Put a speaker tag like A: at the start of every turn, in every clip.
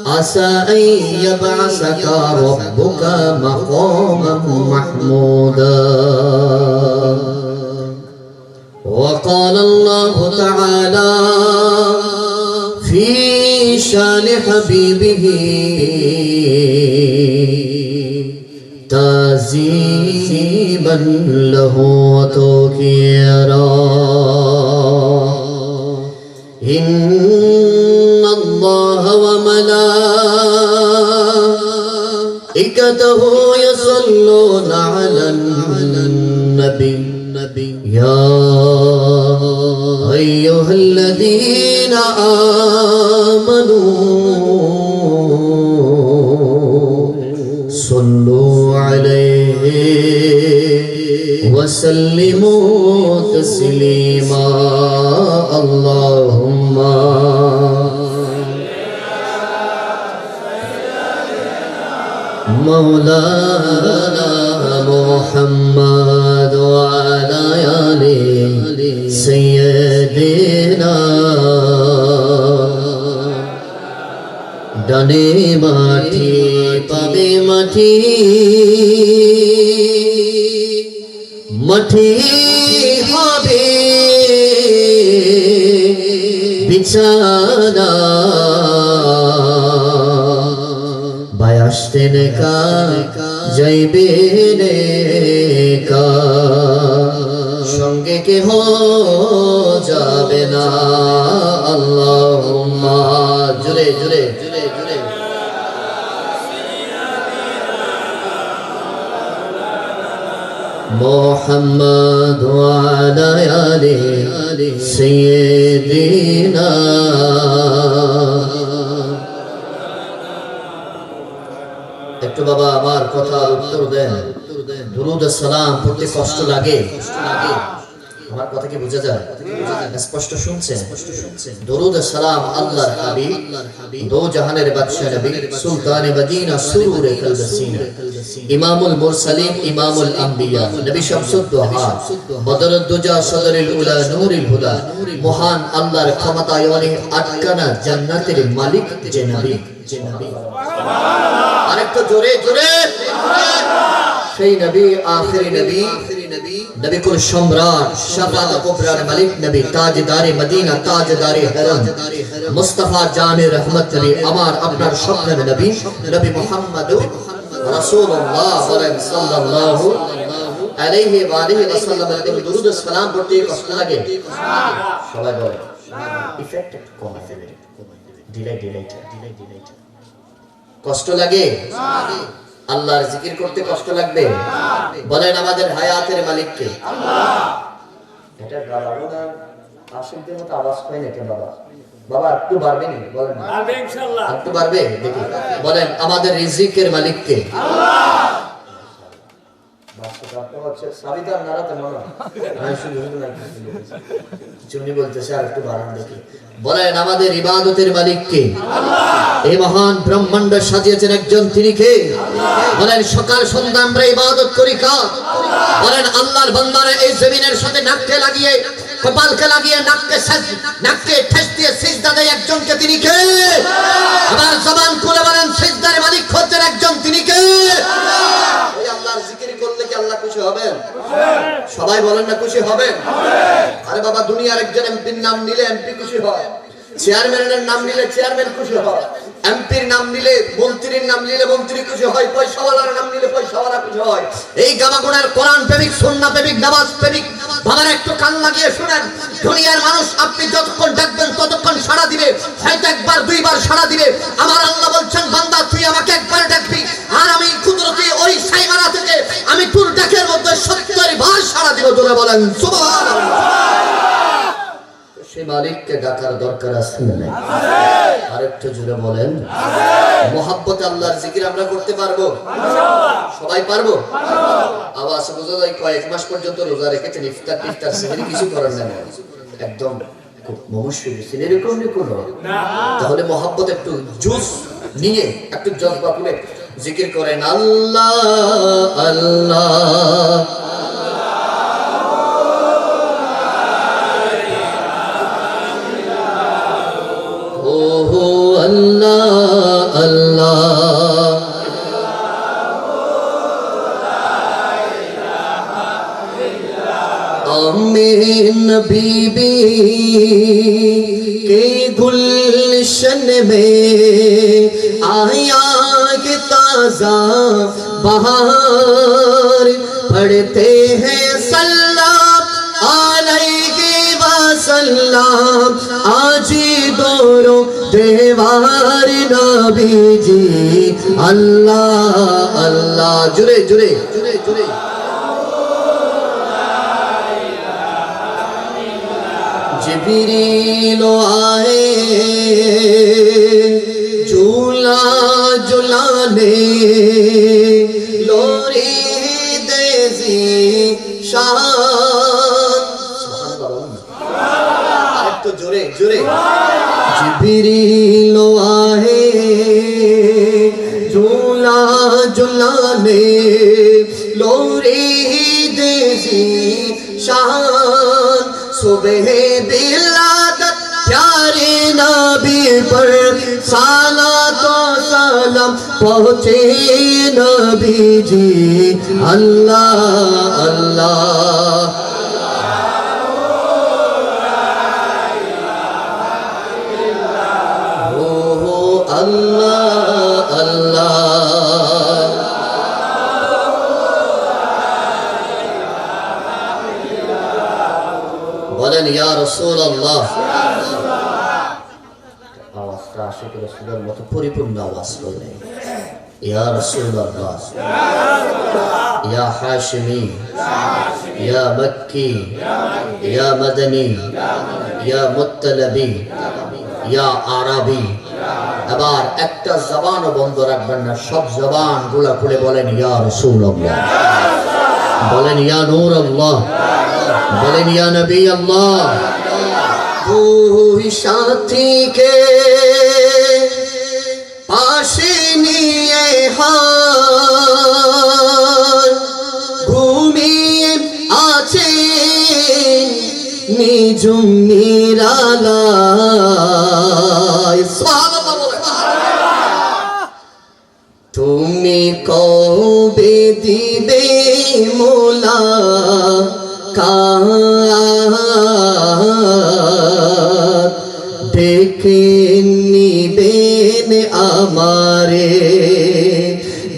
A: عسى أن يبعثك ربك مقاما محمودا وقال الله تعالى في شان حبيبه تعظيما له وتوقيرا إن الله وملائكته يصلون على النبي يا أيها الذين آمنوا صلوا عليه وسلموا تسليما اللهم مولانا محمد وعلى آل سيدنا ডানে মাটি পাবে মাটি মাটি হবে বিছানা ভাই আসতেন কা যাইবে কা সঙ্গে কেহ যাবে না আল্লাহুম্মা জুরে জুরে জুরে জুরে মুহাম্মদ ওয়া আলা আলি সাইয়্যিদিনা একটু বাবা আমার কথা উত্তর দেন দুরূদ ও সালাম পড়তে কষ্ট লাগে আমার কথা কি বোঝা যায় স্পষ্ট শুনছেন দুরূদ ও সালাম আল্লাহর হাবিব দো জাহানের বাদশা নবী সুলতানে মদিনা সুরুরে কলবসিনা ইমামুল মুরসালিন ইমামুল আম্বিয়া নবী শামসুদ দুহা বদরুদ দুজা সদরুল উলা নূরুল হুদা মহান আল্লাহর ক্ষমতায় অনেক আটকানা জান্নাতের মালিক যে নবী সুবহানাল্লাহ আরেকটু জোরে জোরে সেই নবী আখিরি নবী নবী কুল সম্রাট শাফাত কুবরার মালিক নবী তাজদারে মদিনা তাজদারে হরম মুস্তাফা জানে রহমত নবী আমার আপনার স্বপ্নের নবী নবী মুহাম্মদ রাসূলুল্লাহ সাল্লাল্লাহু আলাইহি ওয়া আলিহি ওয়াসাল্লাম এর দুরূদ ও সালাম পড়তে কষ্ট লাগে সবাই বলে ইফেক্ট একটু কম আছে ডিলে কষ্ট লাগে আল্লাহর জিকির করতে কষ্ট লাগবে বলেন আমাদের হায়াতের মালিক কে আল্লাহ এটা গালাবো না আশিকদের মতো আওয়াজ পাই না কেন বাবা বাবা একটু বাড়বে নি বলেন বাড়বে ইনশাআল্লাহ একটু বাড়বে দেখি বলেন আমাদের রিজিকের মালিক কে আল্লাহ বাস্তব কথা হচ্ছে সাবিতার নারাতে মনে হয় শুধু না জুনি বলতেছে আর একটু বাড়ান দেখি বলেন আমাদের ইবাদতের মালিক কে আল্লাহ এই মহান ব্রহ্মাণ্ড সাজিয়েছেন একজন তিনি কে আল্লাহ বলেন সকাল সন্ধ্যা আমরা ইবাদত করি কার আল্লাহ বলেন আল্লাহর বান্দারা এই জমিনের সাথে নাককে লাগিয়ে কপালকে লাগিয়ে নাককে ঠেস দিয়ে সিজদা দেয় একজনকে তিনি কে আল্লাহ আবার জবান খুলে বলেন সিজদার মালিক হচ্ছেন একজন তিনি কে আল্লাহ ওই আল্লাহর জিকির করলে কি আল্লাহ খুশি হবেন সবাই বলেন না খুশি হবেন আরে বাবা দুনিয়ার একজন এমপির নাম নিলে এমপি খুশি হয় চেয়ারম্যানের নাম নিলে চেয়ারম্যান খুশি হয় এমপির নাম নিলে মন্ত্রীর নাম নিলে মন্ত্রী খুশি হয় পয়সাওয়ালার নাম নিলে পয়সাওয়ালা খুশি হয় এই গামাগুনার কোরআন প্রেমিক সুন্নাহ প্রেমিক নামাজ প্রেমিক বাবার একটু কান লাগিয়ে শুনেন দুনিয়ার মানুষ আপনি যতক্ষণ ডাকবেন ততক্ষণ সাড়া দিবে হয়তো একবার দুইবার সাড়া দিবে আমার আল্লাহ বলছেন বান্দা তুই আমাকে একবার ডাকবি আর আমি কুদরতি ওই সাইমারা থেকে আমি তোর ডাকের মধ্যে 70 বার সাড়া দিব জোরে বলেন সুবহানাল্লাহ সেই মালিককে ডাকার দরকার আছে না আছে আরেকটু জোরে বলেন আছে মোহাব্বত আল্লাহর জিকির আমরা করতে পারবো ইনশাআল্লাহ সবাই পারবো ইনশাআল্লাহ আওয়াজ বুঝা যায় কয়েক মাস পর্যন্ত রোজা রেখেছেন ইফতার সেহরি কিছু করার না একদম খুব মমস্বী সিনেরি কোনে কোনো না তাহলে মোহাব্বত একটু জুস নিয়ে একটু জজবা করে জিকির করেন আল্লাহ আল্লাহ আল্লাহ আল্লাহ आमीन बीबी के गुलशन में आया के ताजा बहार पढ़ते हैं सल्लल्लाहु अलैहि वसल्लम आजी दोरो देवार नबी जी अल्लाह अल्लाह जुरे जुरे जुरे जुरे जिब्रील आए झूला झुलाने लोरी देसी शान तो जोरे जोरे जिब्रील आए झूला झुलाने लोरी देसी शान सुबह बिलादत प्यारे नबी पर सलात व सलाम पहुँचे नबी जी अल्लाह अल्लाह हो अल्लाह अल्लाह বলেন ইয়া রাসূলুল্লাহ আওয়াজটা আশিক রাসূলের মতো পরিপূর্ণ আওয়াজ করলেন ইয়া রাসূলুল্লাহ ইয়া হাশিমি ইয়া মক্কি ইয়া মাদানী ইয়া মুত্তালাবি ইয়া আরাবি এবার একটা জবানও বন্ধ রাখবেন না সব জবানগুলো খুলে বলেন ইয়া রাসূলুল্লাহ বলেন ইয়া নূরুল্লাহ বলেন ইয়া নবী আল্লাহ দুই সাথীকে পাশে নিয়ে হাত ঘুমিয়ে আছে নিজুম নিরালায় সুবহানাল্লাহ বলে তুমি কবে দিবে মোলা ডেকে নিবেন আমারে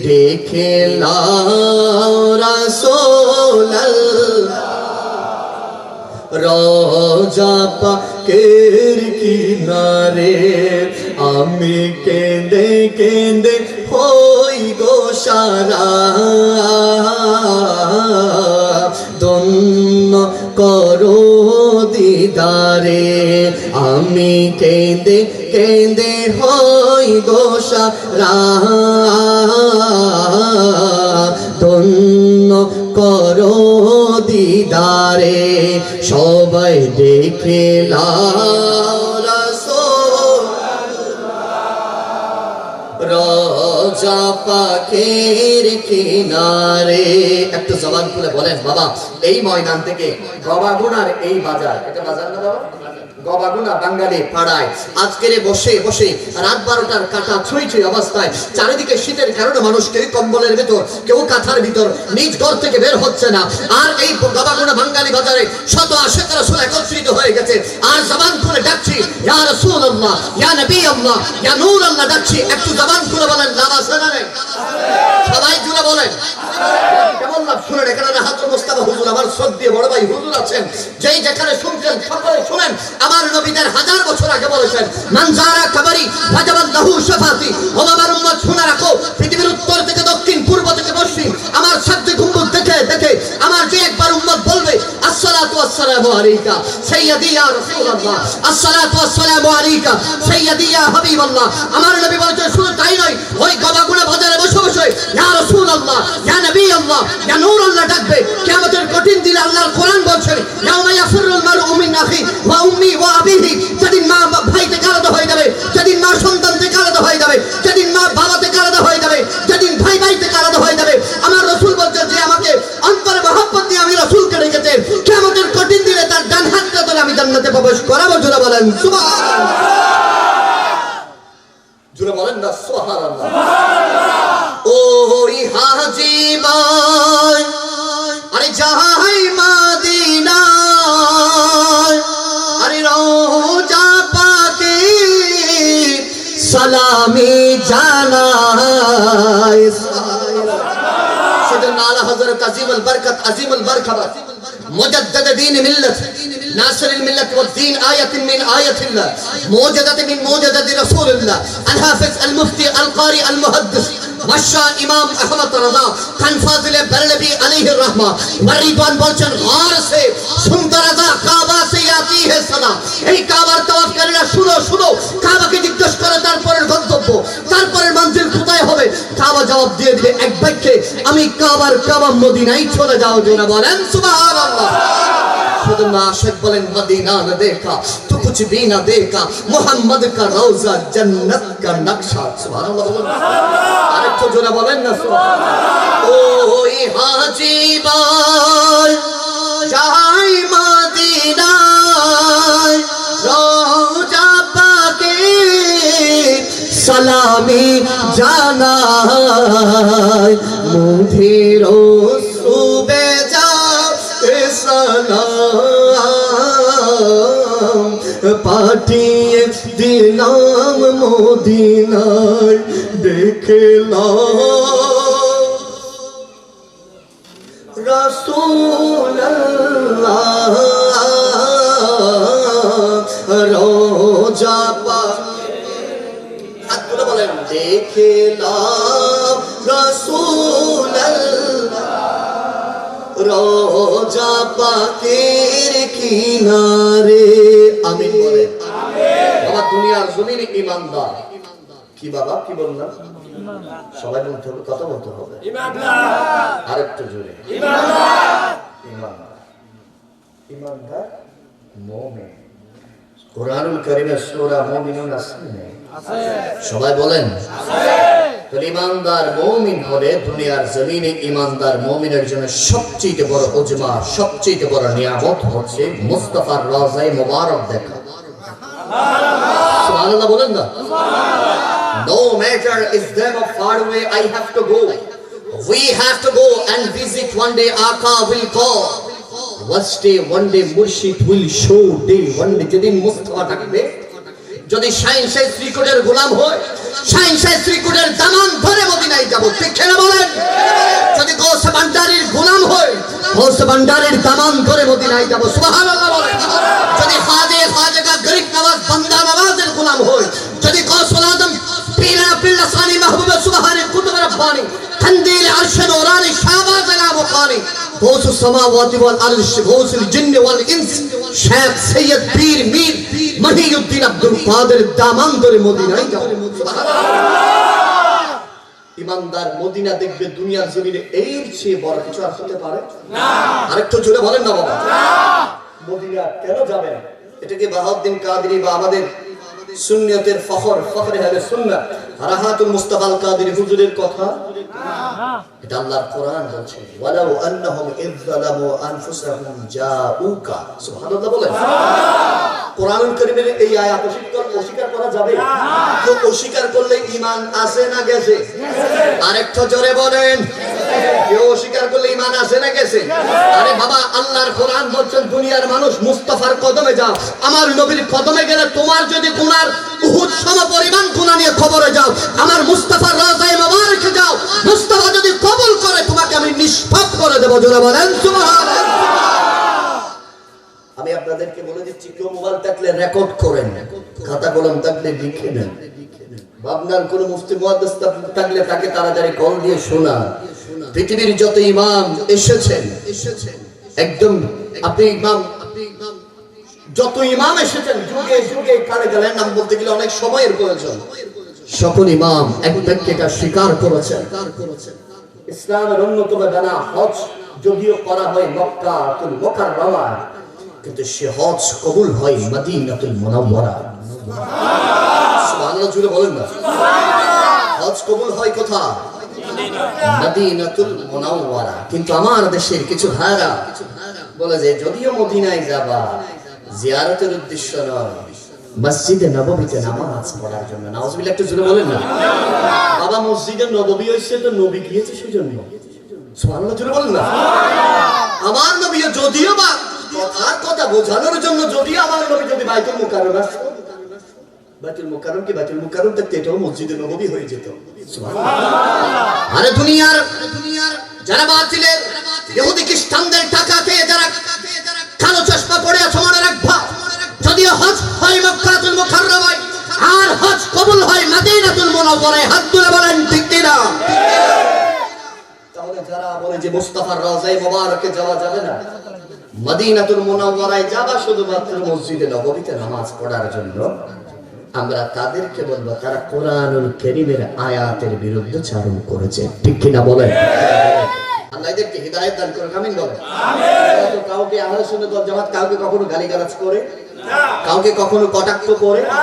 A: ডেকে লাও রাসূলুল্লাহ রোজা পাকের কিনারে আমি কেঁদে কেঁদে হই গো সারা ধন্য করো দিদারে আমি কেঁদে কেঁদে হই গো সারা ধন্য করো দিদারে সবাই দেখে লাও রোজা পাকের কিনারে একটু জবান খুলে বলেন বাবা এই ময়দান থেকে গবাগুনার এই বাজার এটা বাজার না বাবা গবাগুনা বাঙালি পাড়ায় আজকের বসে বসে রাত 12টার কাটা ছুঁই ছুঁই অবস্থায় চারিদিকে শীতের কারণে মানুষ কেউ কম্বলের ভিতর কেউ কাঁথার ভিতর নিজ ঘর থেকে বের হচ্ছে না আর এই গবাগুনা বাঙালি বাজারে শত আশিক রাসূল একত্রিত হয়ে গেছে আর জবান খুলে ডাকছি ইয়া রাসূলুল্লাহ ইয়া নবী আল্লাহ ইয়া নূর আল্লাহ ডাকছি একটু জবান খুলে বলেন নামাজ না নেই সবাই জুড়ে বলেন কেমন লাভ শুনেন এখানে হাজরত মুস্তাফা হুজুর আমার শ্রদ্ধেয় বড় ভাই হুজুর আছেন যেই যেখানে শুনছেন সকলে শুনেন আমার নবীদের হাজার বছর আগে বলেছেন মান যারা কবরি ওয়াজাবাত লাহু শাফাতি ও আমার উম্মত শুনে রাখো পৃথিবীর উত্তর থেকে দক্ষিণ পূর্ব থেকে পশ্চিম আমার সাতটি গম্বুজ দেখে দেখে আমার যে একবার উম্মত বলবে আসসালাতু ওয়াসসালামু আলাইকা সাইয়্যিদি ইয়া রাসূলুল্লাহ আসসালাতু ওয়াসসালামু আলাইকা সাইয়্যিদি ইয়া হাবিবাল্লাহ আমার নবী বলেছেন শুধু তাই নয় ওই গবাগুনা বাজারে বসে বসে ইয়া রাসূলুল্লাহ ইয়া নবী আল্লাহ ইয়া নূর আল্লাহ ডাকবে কিয়ামতের কঠিন দিনে আল্লাহর কোরআন বলছেন ইয়াউমা ইয়াফিরুল মারউ মিন আখি ওয়া উম্মি ওয়া আবিহি যেদিন মা ভাই থেকে আলাদা হয়ে যাবে যেদিন মা সন্তান থেকে আলাদা হয়ে যাবে যেদিন মা বাবা থেকে আলাদা হয়ে যাবে যেদিন ভাই ভাই থেকে আলাদা হয়ে যাবে আমার রাসূল বলছেন যে আমাকে অন্তরে মহব্বত দিয়ে আমি রাসূলকে রেখেছে কিয়ামতের কঠিন দিনে তার ডান হাতটা ধরে আমি জান্নাতে প্রবেশ করাবো জোরে বলেন সুবহানাল্লাহ জোরে বলেন না সুবহানাল্লাহ। ওই হাজী ভাই আরে যাই মদিনায়, আরে রওজা পাকে সালামি জানাই। সেজন্য আলা হযরত আজিমুল বরকত আজিমুল বরকত মুজাদ্দিদ দ্বীন মিল্লাত ناصر الملة والدين آية من آية الله موجدة من موجدة رسول الله الحافظ المفتي القاري المحدث مشا امام احمد رضا खान फाजिल बरलवी अलैहि रहमा मरीदान বলছেন غار से सुंदर रजा काबा से आती है सदा। এই কাবার তাওয়াফ করেনা শুনো শুনো, কাবাকে জিজ্ঞেস করে তারপরের গন্তব্য, তারপরের মঞ্জিল কোথায় হবে। কাবা জবাব দিয়ে দিবে এক বাক্যে, আমি কাবার কাবা মদিনায় চলে যাও। জোরে বলেন সুবহানাল্লাহ। खुद आशिक बोले मदीना न देखा तो कुछ भी न देखा, मोहम्मद का रोजा जन्नत का नक्शा। सुभान अल्लाह बोलें, अरे तो जो ना बोलें ना सुभान। ओ ये हाजी बाय जाए मदीना रोजा पाके सलामी जाना मुझे रो सुबह जा সালাম পাঠিয়ে দিলাম মদিনায় দেখলাম রাসূলুল্লাহ রোজা পাকে হাত বলেন দেখলাম রাসূলুল্লাহ রোজা পাকের কিনারে। আমিন বলেন আমিন। বাবা দুনিয়ার জমিনে ঈমানদার কি বাবা কি বললাম সবাই বলতে হবে, কথা বলতে হবে ঈমানদার। আরেকটু জোরে ঈমানদার। ঈমানদার ঈমানদার মুমিন। কুরআনুল কারীমে সূরা মুমিনুন আছে সবাই বলেন আছে। ঈমানদার মুমিন হলে দুনিয়ার জমিনে ঈমানদার মুমিনের জন্য সবচেয়ে বড় উজমা, সবচেয়ে বড় নিয়ামত হচ্ছে মুস্তাফার রওজায়ে মুবারক দেখা। সুবহানাল্লাহ বলেন না সুবহানাল্লাহ। No matter is them or far away, I have to go. We have to go and visit. One day Aka will call. One day Murshid will show. One day যেদিন মুস্তাফা থাকবে, যদি শাইন শাহ শ্রীকোটের গোলাম হয়, শাইন শাহ শ্রীকোটের দামান ধরে মদিনায় যাব। ঠিক কিনা বলেন? যদি গৌসে ভান্ডারীর গোলাম হয়, গৌসে ভান্ডারীর দামান ধরে মদিনায় যাব। সুবহানাল্লাহ বলেন। যদি খাজা গরিব নওয়াজ বান্দা নওয়াজের গোলাম হয়, যদি গৌসুল আজম পীরা পিল্লাসানি মাহবুব সুবহানি কুতুব রব্বানি কন্দিল আরশ নূরানি শাহবাজ আলা মুকানি গৌসুল সামাওয়াতি ওয়াল আরশ গৌসুল জিন্ন ওয়াল ইনস শেখ সৈয়দ পীর মীর মহিউদ্দিন আব্দুল কাদের দামান ধরে মদিনায় যাব। সুবহানাল্লাহ। ঈমানদার মদিনা দেখবে দুনিয়ার জমিনে এর চেয়ে বড় কিছু আর হতে পারে না। আরেকটু জোরে বলেন না বাবা না। মদিনা কেন যাবেন? এটা কি বাহাউদ্দিন কাদেরী বা আমাদের সুন্নিয়তের ফখরে আহলে সুন্নাহ রাহাতুল মুস্তাফা আল কাদেরী হুজুরের কথা না, এটা আল্লাহর কোরআন বলছে ওয়ালাউ আন্নাহুম ইযযালামু আনফুসাহুম জাউকা। সুবহানাল্লাহ বলেন কোরআনুল কারীমের এই আয়াত অস্বীকার করা যাবে না। কেউ অস্বীকার করলে ঈমান আছে না গেছে? আরেকটু জোরে বলেন কেউ অস্বীকার করলে ঈমান আছে না গেছে? আরে বাবা আল্লাহর কোরআন বলছেন দুনিয়ার মানুষ মুস্তাফার কদমে যাও। আমার নবীর কদমে গেলে তোমার যদি গুনার উহুদ সমপরিমাণ গুনাহ নিয়ে খবরে যাও, আমার মুস্তাফার রওজায়ে মুবারকে যাও, মুস্তাফা যদি কবুল করে তোমাকে আমি নিষ্পাপ করে দেব। জোরে বলেন সুবহানাল্লাহ। আমি আপনাদেরকে বলে দিচ্ছি, কেউ মোবাইল থাকলে রেকর্ড করেন, খাতা কলম থাকলে লিখে নেন। ভাবনার কোন মুফতি মুহাদ্দিস থাকলে তাকে তাড়াতাড়ি কল দিয়ে শোনা। পৃথিবীর যত ইমাম এসেছেন একদম আপনি ইমাম যত ইমাম এসেছেন যুগে যুগে কালে কালে নাম বলতে গেলে অনেক সময়ের প্রয়োজন। সকল ইমাম এক বাক্যটা স্বীকার করেছেন ইসলামের অন্যতম ডানা হজ যদিও করা হয় মক্কাতুল মুকাররমা, কিন্তু সে হজ কবুল হয় মদিনাতুল মুনাওয়ারা। সুবহানাল্লাহ জুড়ে বলেন না হজ কবুল হয় কোথায়? মদিনাতুল মুনাওয়ারা। কিন্তু আমার দেশের কিছু ভাইরা বলে যে যদিও মদিনায় যাবা জিয়ারতের উদ্দেশ্য নয়, মসজিদে নববীতে নামাজ পড়ার জন্য। নাউজুবিল্লাহ, একটু জোরে বলেন না। বাবা মসজিদে নববী হইছে তো নবী গিয়েছে সেজন্য। সুবহানাল্লাহ, জোরে বলেন না। আমার নবী যদিও বা কথার কথা বোঝানোর জন্য, যদিও আমার নবী যদি বাইতুল মুকাররম আসতো, বাইতুল মুকাররম কি বাইতুল মুকাররম দেখতে এটাও মসজিদে নববী হয়ে যেত। সুবহানাল্লাহ। আরে দুনিয়ার যারা বাতিলের ইহুদি খ্রিস্টানদের টাকা খেয়ে যারা কালো চশমা পড়ে আছে, মনে রাখবা, যদিও হজ হয় মক্কাতুল মুকাররমায় আর হজ কবুল হয় মদিনাতুল মুনাওয়ারায়। হাত তুলে বলেন ঠিক কি না? তাহলে যারা বলে যে মুস্তাফার রওজায়ে মুবারকে যাওয়া যাবে না, মদিনাতুল মুনাওয়ারায় যাবা শুধুমাত্র মসজিদে নববীতে নামাজ পড়ার জন্য, আমরা তাদেরকে বলবো তারা কোরআনুল কারীমের আয়াতের বিরুদ্ধে চারণ করেছে। ঠিক কি না বলেন? আল্লাহ এদেরকে হিদায়াত দান করুন, আমিন বলেন। আমিন। তো কাউকে আহলে সুন্নাত ওয়াল জামাত কাউকে কখনো গালিগালাজ করে না, কাউকে কখনো কটাক্ষ করে না।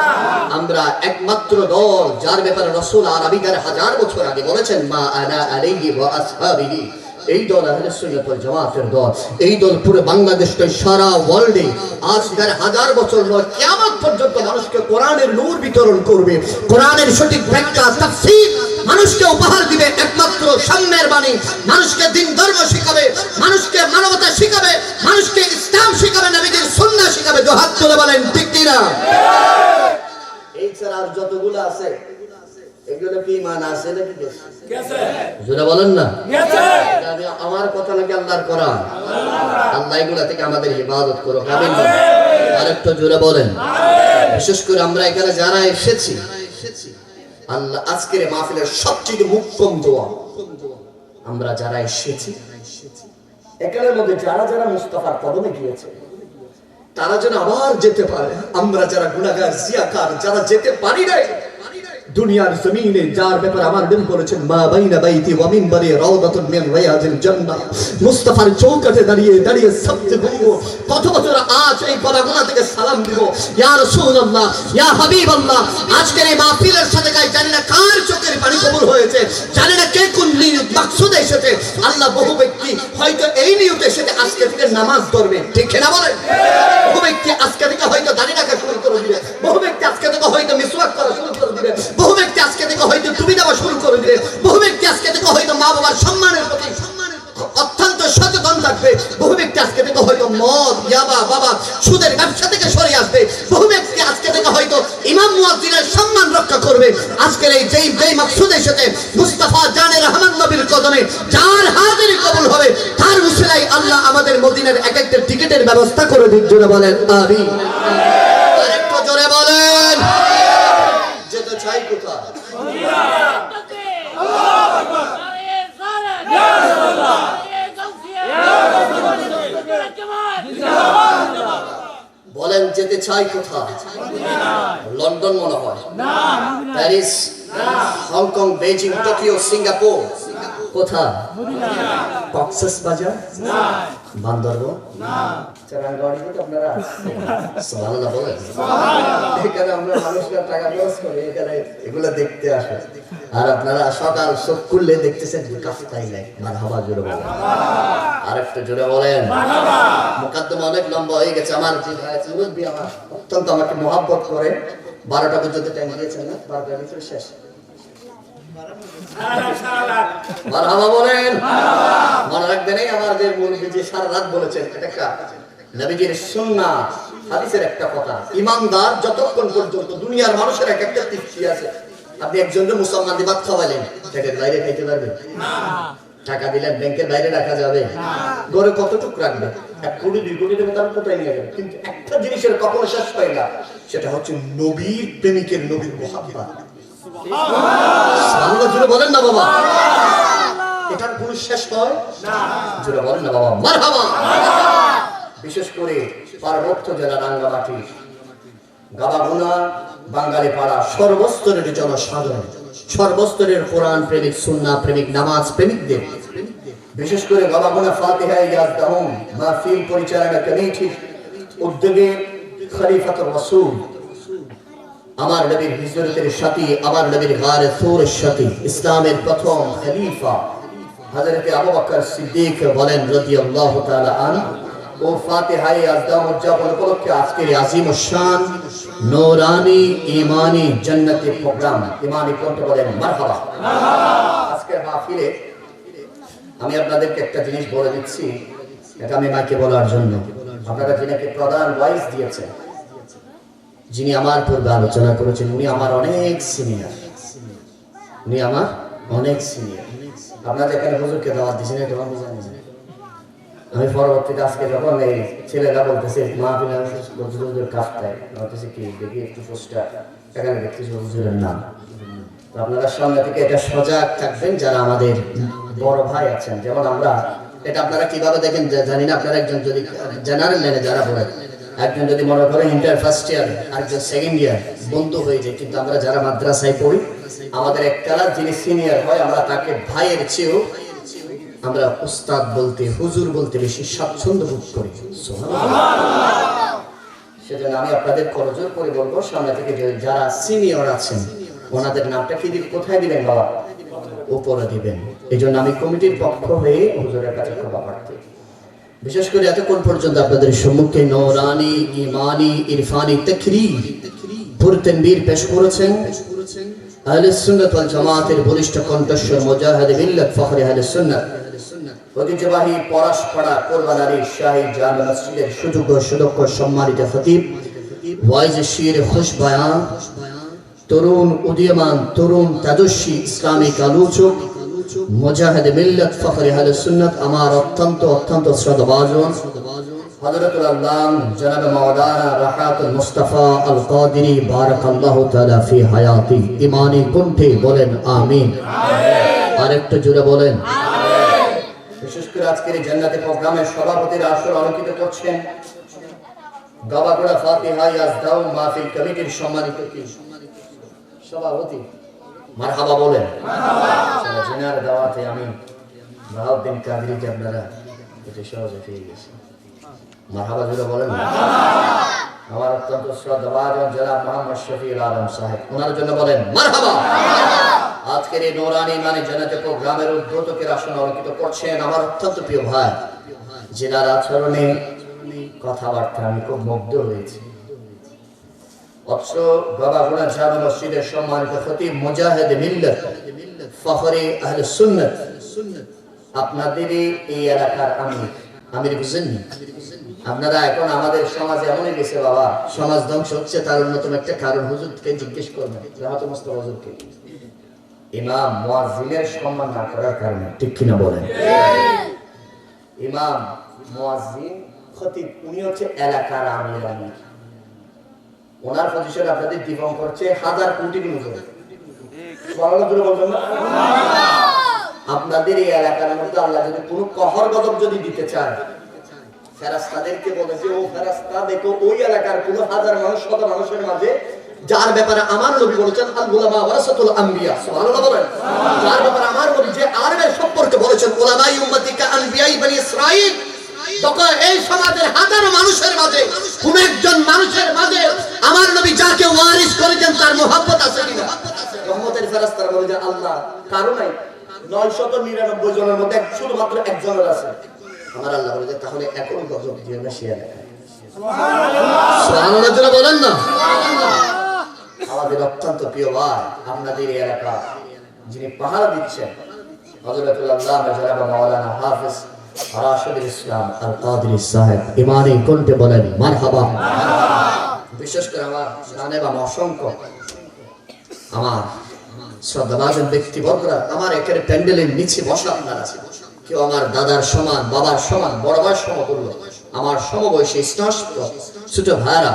A: আমরা একমাত্র দল যার ব্যাপারে রাসূল আরবিদের 1000 বছর আগে বলেছেন মা আনা আলাইহি ওয়া আসহাবিহি, এই দল আহলে সুন্নাত ওয়াল জামাতের দল। এই দল পুরো বাংলাদেশে, সারা ওয়ার্ল্ডে আজ 1000 বছর নয়, কিয়ামত পর্যন্ত মানুষকে কোরআনের নূর বিতরণ করবে, কোরআনের সঠিক ব্যাখ্যা তাফসীর মানুষকে উপহার দিবে। একমাত্র সাম্যের বাণী, মানুষকে দিন ধর্ম শিখাবে, মানুষকে মানবতা শিখাবে, মানুষকে ইসলাম শিখাবে, নবীজির সুন্নাহ শিখাবে। হাত তুলে বলেন ঠিক কি না? এই ছাড়া আর যতগুলো আছে এগুলো কি ঈমান আছে নাকি গেছে? জোরে বলেন না। গেছে। আমার কথা নাকি আল্লাহর কোরআন? আল্লাহ এগুলা থেকে আমাদের ইবাদত করো, আমিন বলেন। আরেকটু জোরে বলেন। বিশেষ করে আমরা এখানে যারা এসেছি, আল্লাহ আজকের মাহফিলের সবচেয়ে মুখ্যম দোয়া, আমরা যারা এসেছি এখানের মধ্যে যারা যারা মুস্তাফার কদমে গিয়েছে তারা যেন আবার যেতে পারে। আমরা যারা গুনাহগার জিয়াকার যারা যেতে পারি নাই, দুনিয়ার জমিনে যার ব্যাপারে আমার দিন করেছেন মা বাইনা বাইতি ওয়া মিনবারি রাউদাতুন মিন রিয়াজিল জান্নাহ, মুস্তাফার চৌকাঠে দাঁড়িয়ে দাঁড়িয়ে সবচেয়ে বলবো কত বছর আজ এই পরাগুনা থেকে সালাম দিব, ইয়া রাসূলুল্লাহ, ইয়া হাবিবাল্লাহ। আজকের এই মাহফিলের সাথে গাই জানি না কার চোখের পানি কবুল হয়েছে, জানি না কে কোন মাকসুদে এসেছে। আল্লাহ বহু ব্যক্তি হয়তো এই নিয়তে এসেছে আজকে থেকে নামাজ ধরবে, ঠিক না বলেন? বহু ব্যক্তি আজকে থেকে হয়তো দাড়ি রাখা শুরু করে দিবে, বহু ব্যক্তি আজকে থেকে হয়তো মিসওয়াক করা শুরু করে দিবে, বহু ব্যক্তি আজকে থেকে হয়তো টুপি দেওয়া শুরু করে দিবে, বহু ব্যক্তি আজকে থেকে হয়তো মা বাবার সম্মানের প্রতি অত্যন্ত সচেতন থাকবে, বহু ব্যক্তি আজকে থেকে হয়তো মদ, ইয়াবা, বাবা সুদের ব্যবসা থেকে সরে আসবে, বহু ব্যক্তি আজকে থেকে হয়তো ইমাম মুয়াজ্জিনের সম্মান রক্ষা করবে। আজকের এই যেই মাকসুদের সাথে মুস্তাফা জানে রহমান নবীর কদমে যার হাজিরি কবুল হবে, তার উসিলায় আল্লাহ আমাদের মদিনার এক একটা টিকেটের ব্যবস্থা করে দিন। জোরে বলেন আমিন। আরেকটু জোরে বলেন। যেতে চাই কোথায়? বলেন যেতে চাই কোথায়? লন্ডন মনে হয়, Paris, Hong Kong, Beijing, Tokyo, Singapore, কোথায়? কক্সেস বাজার, বান্দরবন, চারাঙ্গাওয়াড়িতে আপনারা সুবহানাল্লাহ বলেন। এখানে আমরা মানুষরা টাকা খরচ করে এখানে এগুলো দেখতে আসে, আর আপনারা সকাল চোখ খুললে দেখতেছেন কাফতাই নাই। মারহাবা, জোরে বলেন। আরেকটু জোরে বলেন। মুকদ্দমা অনেক লম্বা হয়ে গেছে। আমার মুরব্বি আমার অত্যন্ত আমাকে মহব্বত করে, 12টা পর্যন্ত টাইম দিয়েছেন না, 12টার ভিতরে শেষ। মারহাবা বলেন। মনে রাখবেন এই আমার যে মুরব্বি যে সারা রাত বলেছেন, এটা নবীজির সুন্নাহ হাদিসের একটা কথা। ইমানদার যতক্ষণ পর্যন্ত দুনিয়ার মানুষের এক একটা তৃপ্তি আছে। আপনি একজনকে মুসলমান দিয়ে ভাত খাওয়ালেন, পেটের বাইরে খাইতে পারবেন না। টাকা দিলেন ব্যাংকের বাইরে রাখা যাবে না। ঘরে কতটুকু রাখবে? 1 কোটি 2 কোটি টাকা তার কোথায় নিয়ে যাবে? কিন্তু একটা জিনিসের কখনো শেষ হয় না, সেটা হচ্ছে নবীর প্রেমিকের নবীর মুহাব্বত। সুবহানাল্লাহ, জোরে বলেন না বাবা। এটার কোনো শেষ হয় না, জোরে বলেন না বাবা। মারহাবা। বিশেষ করে পার্বত্য জেলা রাঙ্গামাটি, গাবাগুনা, বাঙালি পাড়া, সর্বস্তরের জনসাধারণ, সর্বস্তরের কোরআন প্রেমিক, সুন্নাহ প্রেমিক, নামাজ প্রেমিকদের, বিশেষ করে গাবাগুনা ফাতিহা ইয়াজদাহুম মাহফিল পরিচালনা কমিটির উদ্যোগে খলিফাতুর রাসূল, আমার নবীর হিজরতের সাথী, আমার নবীর গারে সূরের সাথী, ইসলামের প্রথম খলিফা হযরত আবু বকর সিদ্দিক বলেন রাদিয়াল্লাহু তাআলা আনহু, ও ফাতিহাই আজদাম উদযাপন উপলক্ষে আজকের আজিম শান নূরানি ইমানি জান্নাতি প্রোগ্রাম ইমানি কণ্ঠে বলেন মারহাবা। আজকের মাহফিলে আমি আপনাদেরকে একটা জিনিস বলে দিচ্ছি, এটা আমি মাইকে বলার জন্য। আপনারা যিনাকে প্রধান ভয়েস দিয়েছেন, যিনি আমার পূর্বে আলোচনা করেছেন, উনি আমার অনেক সিনিয়র, উনি আমার অনেক সিনিয়র। আপনাদের এখানে হুজুরকে দাওয়াত দিয়েছেন, এটা আমি জানি না। আমি পরবর্তীতে আজকে যখন এই ছেলেরা বলতেছে মাহফিলে হুজুরের কাফটায় বলতেছে কি দেখি একটু পোস্টার, এখানে দেখতেছি হুজুরের নাম। আপনারা সামনে থেকে এটা সজাগ থাকবেন যারা আমাদের বড় ভাই আছেন। যেমন আমরা এটা আপনারা কিভাবে দেখেন জানি না, আপনারা একজন যদি জেনারেল লাইনে যারা পড়েন, একজন যদি মনে করেন ইন্টার ফার্স্ট ইয়ার আরেকজন সেকেন্ড ইয়ার, বন্ধু হয়ে যায়। কিন্তু আমরা যারা মাদ্রাসায় পড়ি, আমাদের এক কালার যিনি সিনিয়র হয়, আমরা তাকে ভাইয়ের চেয়েও আমরা উস্তাদ বলতে, হুজুর বলতে বেশি স্বাচ্ছন্দ্য বোধ করি। সেজন্য আমি আপনাদের করজোর করে বলবো, সামনে থেকে যারা সিনিয়র আছেন ওনাদের নামটা কি দিবেন, কোথায় দিবেন বাবা? উপরে দিবেন। এই জন্য আমি কমিটির পক্ষ হয়ে হুজুরের কাছে ক্ষমা প্রার্থী। বিশেষ করে এতক্ষণ পর্যন্ত আপনাদের সম্মুখে নূরানি ইমানি ইরফানি তাকরীর পুর তানবীর পেশ করেছেন আহলে সুন্নাত ওয়াল জামাতের বলিষ্ঠ কণ্ঠস্বর মুজাহিদ মিল্লাত ফখরে আহলে সুন্নাত ঐতিহ্যবাহী পরশপাড়া কোরবানারি শাহী জামে মসজিদের সুদক্ষ সম্মানিত খতিব ওয়াইজ শির খুশ বয়ান, তরুণ উদীয়মান, তরুণ তেজস্বী ইসলামিক আলোচক মুজাহিদ মিল্লাত ফখরে আহলে সুন্নাত, আমার অত্যন্ত শ্রদ্ধাভাজন হযরতুল আল্লাহ জনাব মাওলানা রাহাতুল মুস্তাফা আল কাদিরি বারাকাল্লাহু তাআলা ফি হায়াতি। ইমানি কণ্ঠে বলেন আমিন। আরেকটু জোরে বলেন আমিন। বিশেষ করে আজকের এই জান্নাতি প্রোগ্রামের সভাপতির আসর আলোকিত করছেন গাবাগোড়া ফাতিহা ইয়াজদাউ মাহফিল কমিটির সম্মানিত সভাপতি। মারহাবা বলেন মারহাবা। জিনার দাওয়াতে আমি বাহাউদ্দিন কাদরিকে আপনারা এটি সহজে পেয়ে গেছেন। মারহাবা জুড়ে বলেন মারহাবা। আমার অত্যন্ত শ্রদ্ধাভাজন জনাব মোহাম্মদ শফিউল আলম সাহেব, ওনার জন্য বলেন মারহাবা। আজকের এই নূরানি ইমানি জান্নাতি প্রোগ্রামের উদ্বোধকের আসন আলোকিত করছেন আমার অত্যন্ত প্রিয় ভাই, যিনার আচরণে কথাবার্তা আমি খুব মুগ্ধ হয়েছি। অথচ গাবাগোড়া জামে মসজিদের সম্মানিত খতিব মুজাহিদ মিল্লাত ফখরে আহলে সুন্নাত, আপনাদের এই এলাকার আমির বুঝেননি আপনারা। এখন আমাদের সমাজে এমনই গেছে বাবা, সমাজ ধ্বংস হচ্ছে, তার অন্যতম একটা কারণ হুজুরকে জিজ্ঞেস করবেন, রাহাতুল মুস্তাফা হুজুরকে ইমাম মুয়াজ্জিনের সম্মান না করার কারণে। ঠিক কিনা বলেন? ইমাম মুয়াজ্জিন খতিব উনি হচ্ছে এলাকার আমির, ওনার পজিশন আপনাদের ডিফাম করছে হাজার কোটি গুণ। আপনাদের এই এলাকার মধ্যে আল্লাহ যদি কোনো কহর গজব যদি দিতে চায়, ফেরেশতাদেরকে বলে যে ও ফেরেশতা দেখো ওই এলাকার কোন হাজার মানুষ শত মানুষের মাঝে যার ব্যাপারে আমার নবী বলেছেন আল উলামা ওয়ারাসাতুল আম্বিয়া, সুবহানাল্লাহ বলেন, যার ব্যাপারে আমার নবী যে আরবের সম্পর্কে বলেছেন উলামাই উম্মতি কা আনবিয়াই বনি ইসরাঈল, তখন এই সমাজের হাজারো মানুষের মাঝে কোন একজন মানুষের মাঝে আমার নবী যাকে ওয়ারিস করেছেন তার মুহাব্বত আছে কিনা? রহমতের ফেরেশতারা বলে যে আল্লাহ কারো নাই, 999 জনের মধ্যে শুধুমাত্র একজনের আছে। আমার আল্লাহ বলে যে তাহলে এখন গজব দিও না সে এলাকায়। সুবহানাল্লাহ বলেন না। আমাদের অত্যন্ত প্রিয় ভাই, আপনাদের এই এলাকা যিনি পাহারা দিচ্ছেন হযরতুল আল্লামা জনাব মাওলানা হাফেজ রাশিদুল ইসলাম আল কাদরি সাহেব, ইমানি কণ্ঠে বলেন মারহাবা। বিশেষ করে আমার জানে বা অসংখ্য আমার শ্রদ্ধাভাজন ব্যক্তিবর্গরা আমার একের প্যান্ডেলের নিচে বসা আপনারা, কেউ আমার দাদার সমান, বাবার সমান, বড় ভাইয়ের সমতুল্য, আমার সমবয়সী স্পষ্ট ছোট ভাইরা,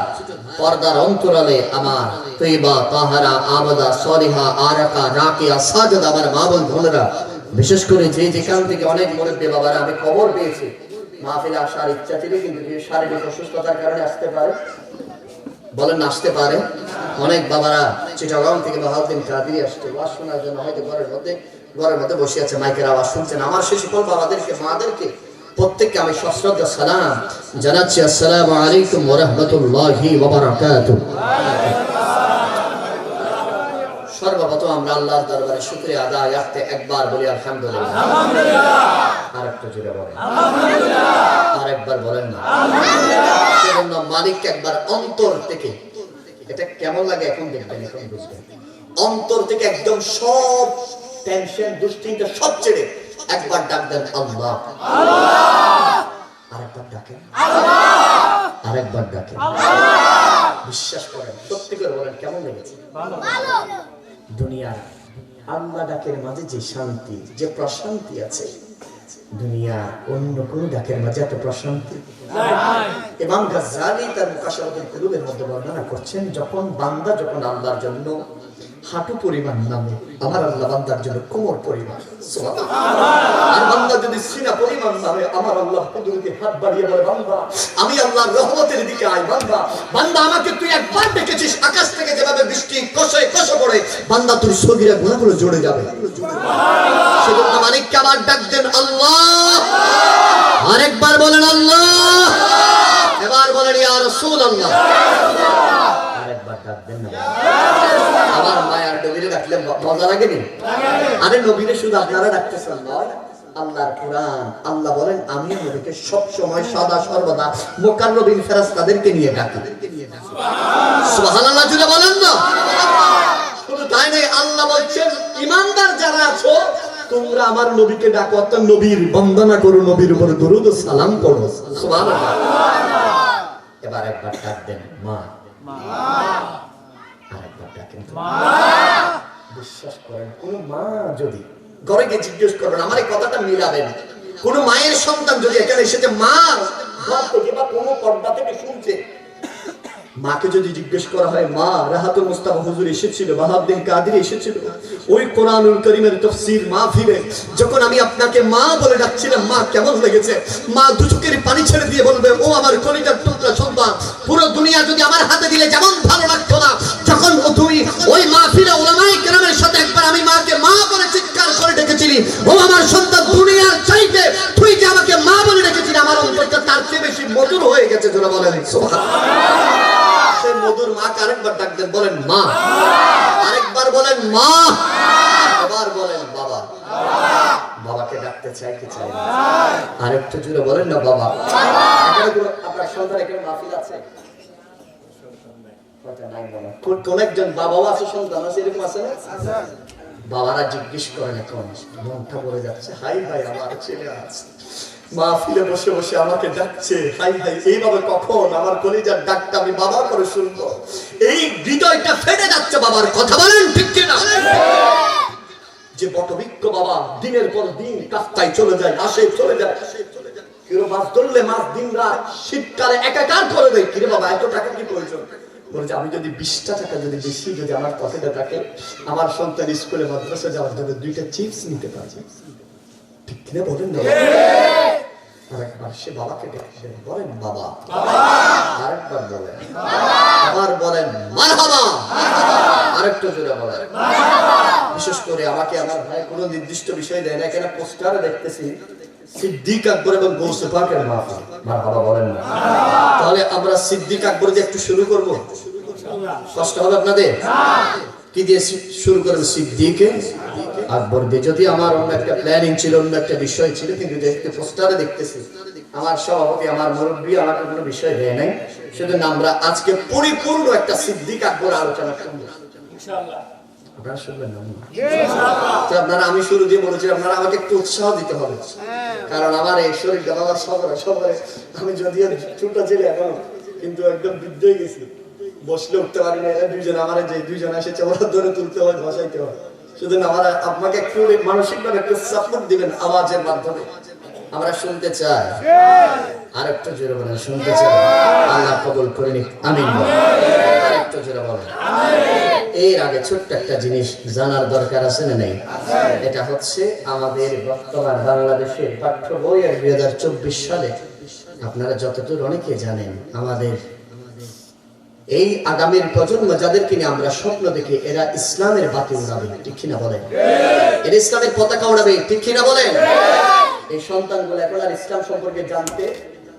A: পর্দার অন্তরালে আমার তৈবা তাহারা আবাদা সলিহা আরাকা রাকিয়া সাজদ, আমার মা বোন বোনেরা, বিশেষ করে যে যেখান থেকে অনেক মুরব্বী বাবারা আমি খবর পেয়েছি মাহফিলে আসার ইচ্ছা ছিল, কিন্তু শারীরিক অসুস্থতার কারণে আসতে পারে বলেন আসতে পারে। অনেক বাবারা চিটাগাং থেকে বাহাউদ্দিন কাদরি আসছে ওয়াজ শোনার জন্য, হয়তো ঘরের মধ্যে বসে আছে, মাইকের আওয়াজ শুনছেন। আমার সেই সকল বাবাদেরকে মাদেরকে প্রত্যেককে আমি সশ্রদ্ধ সালাম জানাচ্ছি, আসসালামু আলাইকুম ওয়া রাহমাতুল্লাহি ওয়া বারাকাতুহু। সর্বপ্রথম আমরা আল্লাহর দরবারে শুকরিয়া আদায় করতে একবার বলি আলহামদুলিল্লাহ। আরেকটু জোরে বলেন আরেকবার বলেন না। সেজন্য মালিক একবার অন্তর থেকে, এটা কেমন লাগে এখন দেখবেন, এখন বুঝবেন, অন্তর থেকে একদম সব টেনশন দুশ্চিন্তা সব ছেড়ে একবার ডাক দেন আল্লাহ। আরেকবার ডাকেন, আরেকবার ডাকেন, বিশ্বাস করেন, সত্যি করে বলেন কেমন লেগেছে? দুনিয়ার আল্লাহ ডাকের মাঝে যে শান্তি, যে প্রশান্তি আছে, দুনিয়া অন্য কোন ডাকের মাঝে এত প্রশান্তি। ইমাম গাজ্জালি তার মুকাশাফাতুল কুলুবের মধ্যে বর্ণনা করছেন, যখন বান্দা যখন আল্লাহর জন্য হাঁটু পরিমাণ নামে, আমার আল্লাহ বান্দার জন্য কোমর পরিমাণ, আর বান্দা যদি সিনা পরিমাণ নামে, আমার আল্লাহ কুদরতি হাত বাড়িয়ে বলে, বান্দা আমি আল্লাহর রহমতের দিকে আই, বান্দা বান্দা আমাকে তুই একবার ডেকেছিস, আকাশ থেকে যেভাবে বৃষ্টি কষে কষে পড়ে, বান্দা তোর সগীরা গুনাহগুলো জড়ে যাবে। সেজন্য মালিককে আবার ডাক দেন আল্লাহ। আরেকবার বলেন আল্লাহ, এবার বলেন ইয়া রাসূলুল্লাহ। আরেকবার ডাক দেন না। আমার মায়ার নবীরে ডাকলে মজা লাগে নি? আরে নবীরে শুধু আপনারা ডাকতেছেন নয়, আল্লাহর কোরআন, আল্লাহ বলেন আমি নবীকে সব সময় সদা সর্বদা মুকাররবিন ফেরেশতাদেরকে নিয়ে ডাকি। সুবহানাল্লাহ জুড়ে বলেন না। শুধু তাই নয়, আল্লাহ বলছেন ঈমানদার যারা আছো তোমরা আমার নবীকে ডাকো, অর্থাৎ নবীর বন্দনা করো, নবীর উপর দরুদ ও সালাম পড়ো। সুবহানাল্লাহ। এবার একবার ডাক দেন মা। আরেকবার ডাকেন মা। বিশ্বাস করেন, কোন মা যদি ঘরে গিয়ে জিজ্ঞেস করবেন, আমার এই কথাটা মিলাবেন, কোন মায়ের সন্তান যদি এখানে এসেছে, মা ঘর থেকে বা কোনো পর্দা থেকে শুনছে, মাকে যদি জিজ্ঞেস করা হয়, মা রাহাতুল মুস্তাফা হুজুর এসেছিল, বাহাউদ্দিন কাদেরী এসেছিল ওই কোরআনুল কারীমের তাফসীর মাহফিলে, যখন আমি আপনাকে মা বলে ডাকছিলাম, মা কেমন লেগেছে? মা দু চোখের পানি ছেড়ে দিয়ে বলবে, ও আমার কলিজার টুকরা সন্তান, পুরো দুনিয়া যদি আমার হাতে দিলে যেমন ভালো লাগতো না, যখন তুমি ওই মাহফিলে উলামায়ে কেরামের সাথে একবার আমি মাকে মা বলে চিৎকার করে ডেকেছিলি, ও আমার সন্তান, দুনিয়ার চাইতে তুই যে আমাকে মা বলে ডেকেছিলি, আমার অন্তরটা তার চেয়ে বেশি মধুর হয়ে গেছে। যারা বলেন সুবহানাল্লাহ। সেই মধুর মাকে আরেকবার ডাক দেন, বলেন মা। আরেকবার বলেন মা। আবার বলেন বাবা। বাবাকে ডাকতে চাই কি চাই না? আরেকটু জোরে বলেন না বাবা। আপনার সন্তান এখানে মাহফিল আছে? কোন একজন বাবাও আছে, সন্তান আছে, এরকম আছে না? বাবারা জিজ্ঞেস করেন, এখন মনটা পড়ে যাচ্ছে, হাই হাই আমার ছেলে আছে মাহফিলে বসে বসে আমাকে ডাকছে, হাই হাই এইভাবে কখন আমার কলিজার ডাকটা আমি বাবা করে শুনবো, এই হৃদয়টা ফেটে যাচ্ছে বাবার কথা। বলেন ঠিক কিনা? যে বটবৃক্ষ বাবা দিনের পর দিন কাফতায় চলে যায়, আসে চলে যায়, কেউ মাছ ধরলে মাছ দিন রাত শীতকালে একাকার করে দেয়, কিরে বাবা এত টাকা কি প্রয়োজন? বলছে আমি যদি 20টা টাকা যদি বেশি যদি আমার পকেটে থাকে, আমার সন্তান স্কুলে মাদ্রাসা যাওয়ার জন্য 2টা চিপস নিতে পারছে। ঠিক কিনা বলেন না? আরেকবার সে বাবাকে ডেকে বলেন বাবা। আরেকবার বলেন, আবার বলেন মারহাবা। আরেকটু জোরে বলেন। বিশেষ করে আমাকে আমার ভাই কোনো নির্দিষ্ট বিষয় দেয় না, এখানে পোস্টারে দেখতেছি সিদ্দিক আকবর এবং গৌসে পাকের মাহফিল। মারহাবা বলেন না? তাহলে আমরা সিদ্দিক আকবর দিয়ে একটু শুরু করব, কষ্ট হবে আপনাদের? কি দিয়ে শুরু করব? সিদ্দিকে আকবর দিয়ে। যদি আমার অন্য একটা প্ল্যানিং ছিল, অন্য একটা বিষয় ছিল, কিন্তু দেখতে পোস্টারে দেখতেছি আমার সভাপতি, আমার মুরব্বী আমাকে কোনো বিষয় দেয় নাই, সেজন্য আমরা আজকে পরিপূর্ণ একটা সিদ্দিক আকবর আলোচনা করব ইনশাআল্লাহ। আপনারা শুনবেন না? ইনশাআল্লাহ। আপনারা, আমি শুরু দিয়ে বলেছি, আপনারা আমাকে একটু উৎসাহ দিতে হবে, কারণ আমার এই শরীরটা বাবা সবাই আমি যদিও ছোট ছেলে এখন, কিন্তু একদম বৃদ্ধ হয়ে গেছি, বসলে উঠতে পারি না। এরা দুইজন, আমার যে দুইজন এসেছে ওরা ধরে তুলতে হয়, বসাইতে হয়, সেজন্য আমরা আপনাকে একটু মানসিকভাবে একটু সাপোর্ট দিবেন আওয়াজের মাধ্যমে। আমরা শুনতে চাই, আর একটু জোরে বলেন শুনতে চাই। আল্লাহ কবুল করে নিক, আমিন। আর একটু জোরে বলেন। এর আগে ছোট্ট একটা জিনিস জানার দরকার আছে না নেই? এটা হচ্ছে আমাদের বর্তমান বাংলাদেশের পাঠ্য বইয়ের 2024 সালে আপনারা যতদূর অনেকে জানেন, আমাদের এই আগামীর প্রজন্ম যাদেরকে নিয়ে আমরা স্বপ্ন দেখি, এরা ইসলামের বাতি উড়াবে, ঠিক কিনা বলেন? এরা ইসলামের পতাকা উড়াবে, ঠিক কিনা বলেন? এই সন্তানগুলো এখন আর ইসলাম সম্পর্কে জানতে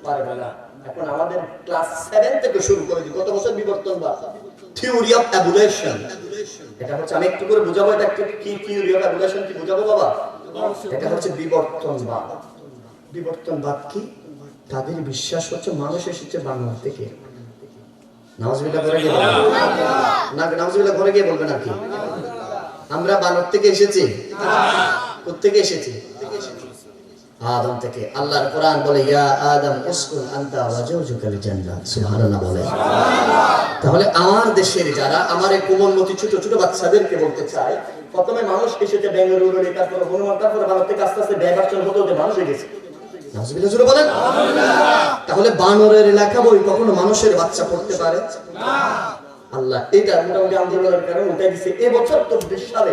A: পারবে না,
B: এখন আমাদের ক্লাস 7 থেকে শুরু করে দিই কত বছর বিবর্তনবাদ, থিওরি অফ এভোলিউশন। এটা হচ্ছে আমি একটু করে বুঝাবো, এটা কি থিওরি অফ এভোলিউশন কি বুঝাবো বাবা? এটা হচ্ছে বিবর্তনবাদ। বিবর্তনবাদ কি? তাদের বিশ্বাস হচ্ছে মানুষ এসেছে বানর থেকে। নাউজুবিল্লাহ ঘরে গিয়ে বলবেন না, নাউজুবিল্লাহ ঘরে গিয়ে বলবেন আর কি, আমরা বানর থেকে এসেছি। কোত্থেকে এসেছি? আদম থেকে। আল্লাহর কোরআন বলে ইয়া আদম উসকুন আনতা ওয়া জাওজুকাল জান্নাত, সুবহানাল্লাহ বলে। তাহলে আমার দেশের যারা আমার এই কোমলমতি ছোট ছোট বাচ্চাদেরকে বলতে চাই, প্রথমে মানুষ এসেছে বেঙ্গালুরু, তারপর হনুমান, তারপর বানর থেকে আস্তে আস্তে ডাইভার্সন হতে হতে মানুষ হয়ে গেছে। নাউজুবিল্লাহ জোরে বলেন। তাহলে বানরের লেখা বই কখনো মানুষের বাচ্চা পড়তে পারে না। আল্লাহ এটা মোটামুটি আন্দোলনের কারণে উঠাই দিচ্ছে এবছর 24 সালে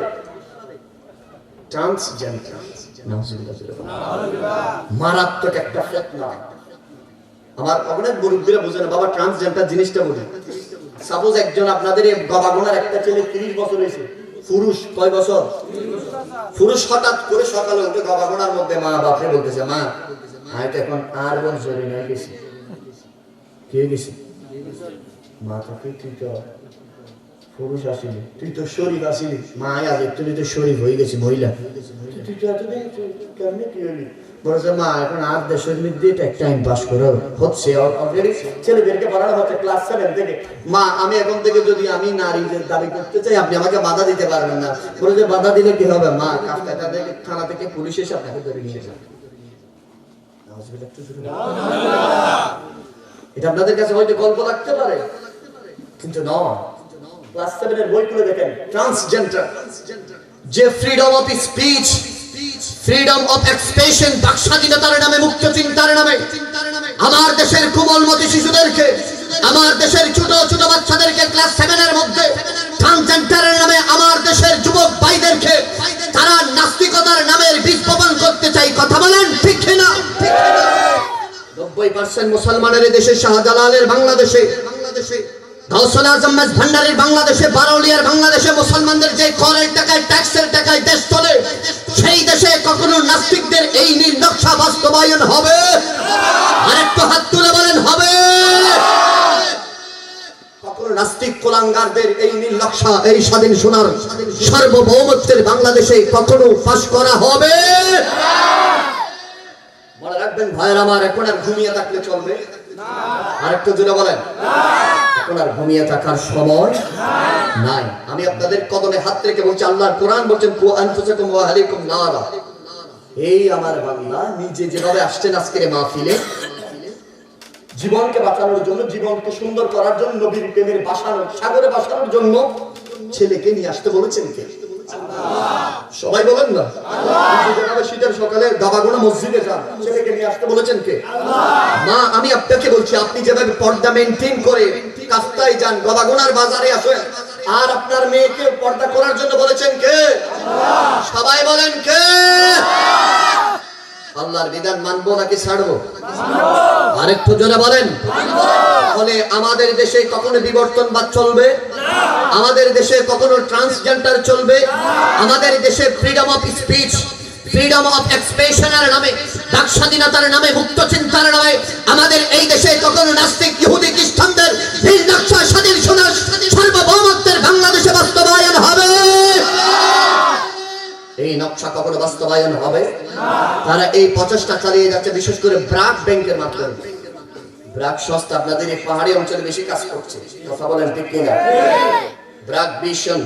B: ট্রান্সজেন্ডার। নাউজুবিল্লাহ জোরে বলেন। মারাত্মক একটা ফিতনা। আমার অনেক মুরব্বিরা বুঝে না বাবা ট্রান্সজেন্ডার জিনিসটা বলি। সাপোজ একজন আপনাদের এই বাবাগোনার একটা ছেলে 30 বছর হয়েছে, পুরুষ, কয় বছর? পুরুষ হঠাৎ করে সকালে উঠে বাবাগোনার মধ্যে মা বাপরে বলতেছে, মা আমি তো এখন আর বোন জরি হয়ে গেছি। কে গেছি? মা তাকে তুই তো পুরুষ আসিলি, তুই তো শরীফ আসিলি। মা আজ তুই তো শরীফ হয়ে গেছি, মহিলা। তুই তো এতদিন কেমনি কি হইলি? বলেছে মা এখন আর দেশের মধ্যে টাইম পাস করে হচ্ছে, অলরেডি ছেলেদেরকে পড়ানো হচ্ছে ক্লাস 7 থেকে। মা আমি এখন থেকে যদি আমি নারীদের দাবি করতে চাই আপনি আমাকে বাধা দিতে পারবেন না। বলে যে বাধা দিলে কি হবে? মা কাফকাটা থেকে থানা থেকে পুলিশ এসে আপনাকে ধরে নিয়ে যাবে। এটা আপনাদের কাছে হয়তো গল্প লাগতে পারে, কিন্তু নয়। ক্লাস 7 এর বই খুলে দেখেন, ট্রান্সজেন্ডার যে freedom of speech, freedom of expression, বাকস্বাধীনতার নামে, মুক্ত চিন্তার নামে আমার দেশের কোমলমতি শিশুদেরকে, আমার দেশের ছোট ছোট বাচ্চাদেরকে ক্লাস 7 এর মধ্যে ট্রান্সজেন্ডারের নামে আমার দেশের যুবক ভাইদেরকে তারা নাস্তিকতার নামের বীজ বপন করতে চাই। কথা বলেন ঠিক কিনা? 90% মুসলমানের দেশে, শাহজালালের বাংলাদেশে, গাউসুল আজম ভান্ডারীর বাংলাদেশে, বারৌলিয়ার বাংলাদেশে মুসলমানদের যে করের টাকায়, ট্যাক্সের টাকায় দেশ চলে, সেই দেশে কখনো নাস্তিকদের এই নীল নকশা বাস্তবায়ন হবে? আরেকটু হাত তুলে বলেন হবে? কখনো নাস্তিক কুলাঙ্গারদের এই নীল নকশা, এই স্বাধীন সোনার সার্বভৌমত্বের বাংলাদেশে কখনো পাস করা হবে? মনে রাখবেন ভাইয়ের আমার, এখন আর ঘুমিয়ে থাকলে চলবে না। আরেকটু জোরে বলেন, এখন আর ঘুমিয়ে থাকার সময় নাই। আমি আপনাদের কদমে হাত রেখে বলছি, আল্লাহর কোরআন বলছেন কু আনফুসাকুম ওয়া আহলিকুম নারা। এই আমার বান্দা নিজে যেভাবে আসছেন আজকের মাহফিলে, জীবনকে বাঁচানোর জন্য, জীবনকে সুন্দর করার জন্য, নবীর প্রেমের বাসানোর, সাগরে বাসানোর জন্য ছেলেকে নিয়ে আসতে বলেছেন কে? সবাই বলেন না। শীতের সকালে দাবাগোনা মসজিদে যান, ছেলেকে নিয়ে আসতে বলেছেন কে? মা আমি আপনাকে বলছি, আপনি যেভাবে পর্দা মেনটেন করে কাফতায় যান, দাবাগোনার বাজারে আসেন, আর আপনার মেয়েকে পর্দা করার জন্য বলেছেন কে? সবাই বলেন কে? আল্লাহর বিধান মানবো নাকি ছাড়বো? আরেকটু জোরে বলেন। তাহলে আমাদের দেশে কখনো বিবর্তনবাদ চলবে? আমাদের দেশে কখনো ট্রান্সজেন্ডার চলবে? আমাদের দেশে freedom of speech, freedom of এক্সপ্রেশনের নামে, বাক স্বাধীনতার নামে, মুক্ত চিন্তার নামে আমাদের এই দেশে কখনো নাস্তিক, ইহুদি, খ্রিস্টানদের নীল নকশা, স্বাধীন সোনার সার্বভৌমত্বের বাংলাদেশে বাস্তবায়ন হবে? এই নকশা কখনো বাস্তবায়ন হবে না। তারা এই প্রচেষ্টা চালিয়ে যাচ্ছে, বিশেষ করে ব্র্যাক ব্যাংকের মাধ্যমে। ব্র্যাক সংস্থা আপনাদের এই পাহাড়ি অঞ্চলে বেশি কাজ করছে, কথা বলেন ঠিক কিনা? ব্র্যাক ভিশন,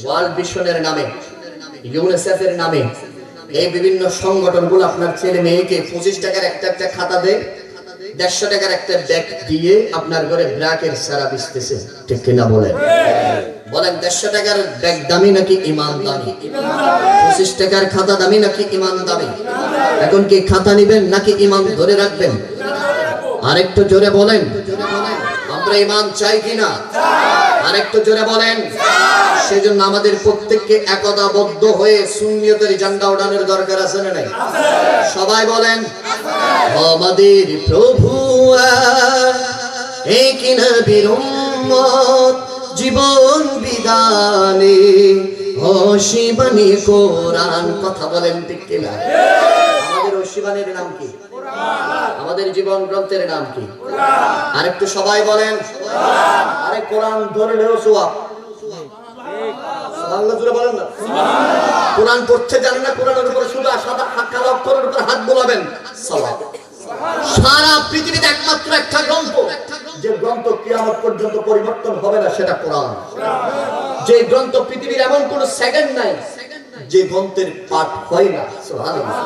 B: ওয়ার্ল্ড ভিশনের নামে, ইউনিসেফ এর নামে এই বিভিন্ন সংগঠনগুলো আপনার ছেলে মেয়েকে 25 টাকার একটা খাতা দেয়, 150 টাকার একটা ব্যাগ দিয়ে আপনার ঘরে ব্র্যাকের সারা বিছতেছে, ঠিক কিনা বলেন? বলেন 150 টাকার ব্যাগ দামি নাকি ইমান দামি? 25 টাকার খাতা দামি নাকি ইমান দামি? এখন কি খাতা নেবেন নাকি ইমান ধরে রাখবেন? আরেকটু জোরে বলেন, আমরা ইমান চাই কিনা? আরেকটু জোরে বলেন। সেজন্য আমাদের প্রত্যেককে একতাবদ্ধ হয়ে সুন্নিয়তের ঝান্ডা ওঠানোর দরকার আছে না নাই? সবাই বলেন, আমাদের প্রভু এক নবীর উম্মত, জীবন বিদানে অশিবানী কোরআন। কথা বলেন ঠিক কিনা? আমাদের অশিবানীর নাম কি? আমাদের জীবন গ্রন্থের নাম কি? আরেকটু সবাই বলেন। আরে কোরআন ধরলেও সওয়াব। সুবহানাল্লাহ জোরে বলেন না। কোরআন পড়তে জানেন না, কোরআনের উপরে শুধু সাদা কালো অক্ষরের উপর হাত বোলাবেন, সওয়াব। সারা পৃথিবীতে একমাত্র একটা গ্রন্থ, যে গ্রন্থ কিয়ামত পর্যন্ত পরিবর্তন হবে না, সেটা কোরআন। যে গ্রন্থ পৃথিবীর এমন কোন সেকেন্ড নাই যে গ্রন্থের পাঠ হয় না। সুবহানাল্লাহ।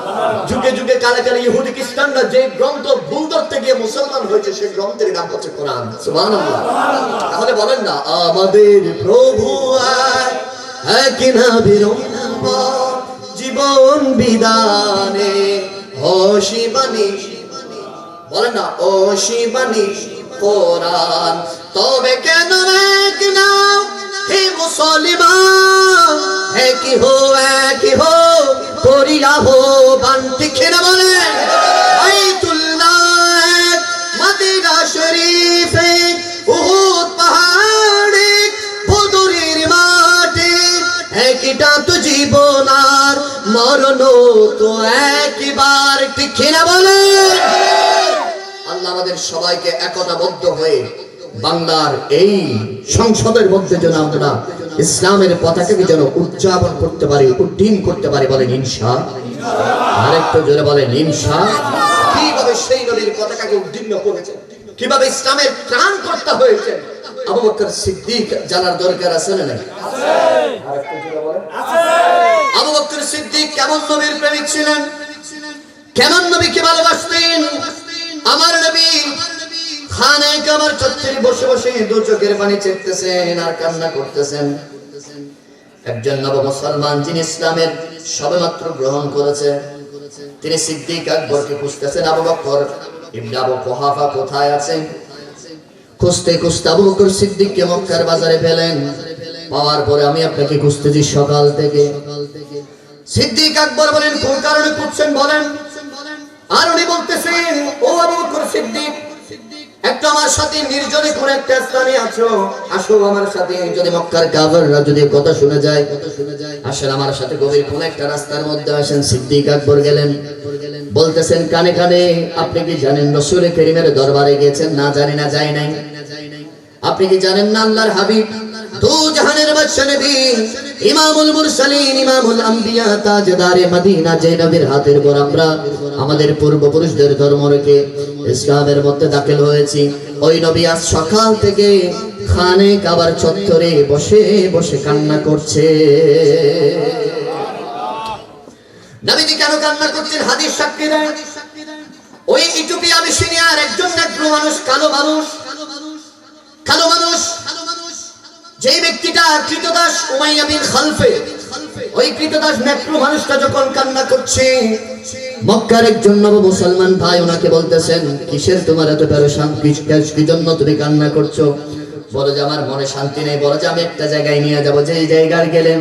B: যুগে যুগে কালে কালে ইহুদি খ্রিস্টানরা যে গ্রন্থ ভুল ধরতে গিয়ে মুসলমান হয়েছে, সেই গ্রন্থের নাম হচ্ছে কোরআন। সুবহানাল্লাহ। তাহলে বলেন না, আমাদের প্রভু এক নবীর জীবন বিদানে ও শিবানী, বলেন না, ও শিবানী কোরআন। তবে কেন এক নাও হে মুসলমান, একই হো করিয়া হো বান, ঠিক না বলেন? বাইতুল্লাহ মদিনা শরীফে উহুদ পাহাড়ে বদরের মাঠে, একইটা তো জীবন আর মরণ তো একবার, ঠিক না বলেন? আল্লাহ আমাদের সবাইকে একতাবদ্ধ হয়ে বাংলার এই সংসদের মধ্যে যেন আমরা ইসলামের পতাকাকে যেন উদযাপন করতে পারি, উড্ডীন করতে পারি, বলেন ইনশাআল্লাহ। আরেকটু জোরে বলেন ইনশাআল্লাহ। কিভাবে সেই নবীর পতাকাকে উড্ডীন করেছেন, কিভাবে ইসলামের ত্রাণ করতে হয়েছে, আবু বকর সিদ্দিক জানার দরকার আছে না? আছে। আরেকটু জোরে বলেন আছে। আবু বকর সিদ্দিক কেমন নবীর প্রেমিক ছিলেন, কেমন নবীকে ভালোবাসতেন? আমার নবী খানায় কাবার চত্বরে বসে বসে দু চোখের পানি ছেড়তেছেন আর কান্না করতেছেন। একজন নব মুসলমান, যিনি ইসলামের সবেমাত্র গ্রহণ করেছে, তিনি সিদ্দিক আকবরকে খুঁজতেছেন। আবু বকর ইবনে আবু কুহাফা কোথায় আছেন? খুঁজতে খুঁজতে আবু বকর সিদ্দিককে মক্কার বাজারে পেলেন। পাওয়ার পরে, আমি আপনাকে খুঁজতেছি সকাল থেকে। সিদ্দিক আকবর বলেন, কোন কারণে খুঁজছেন বলেন? আর উনি বলতেছেন, ও আবু বকর সিদ্দিক, একটু আমার সাথে নির্জনে কোন একটা স্থানে আছো, আসো আমার সাথে। যদি মক্কার কাফেররা যদি কথা শুনে যায়, আসেন আমার সাথে গভীর কোন একটা রাস্তার মধ্যে আসেন। সিদ্দিক আকবর গেলেন, বলতেছেন কানে কানে, আপনি কি জানেন রাসূল কারীমের দরবারে গিয়েছেন? না, জানি না, যাই নাই। আপনি কি জানেন না আল্লাহর হাবিব দু জাহানের বাদশা নবী ইমামুল মুরসালিন, ইমামুল আম্বিয়া, তাজদারে মদিনা, যে নবীর হাতের পর আমরা আমাদের পূর্বপুরুষদের ধর্ম রেখে ইসলামের মধ্যে দাখিল হয়েছি, ওই নবী আজ সকাল থেকে খানে কাবার চত্বরে বসে বসে কান্না করছে। নবীজি কেন কান্না করছেন? হাদিস সাক্ষী দেয়, ওই ইথিওপিয়া আবিসিনিয়ার একজন নেগ্রো মানুষ, কালো মানুষ, যে ব্যক্তিটা কৃতদাস উমাইয়া বিন খালফে, ওই কৃতদাস নেগ্রো মানুষটা যখন কান্না করছে, মক্কার একজন নব মুসলমান ভাই ওনাকে বলতেছেন, কিসের তোমার এত পেরেশান, কি জন্য তুমি কান্না করছো? বলে যে আমার মনে শান্তি নেই। বলে যে আমি একটা জায়গায় নিয়ে যাব, যে জায়গায় গেলে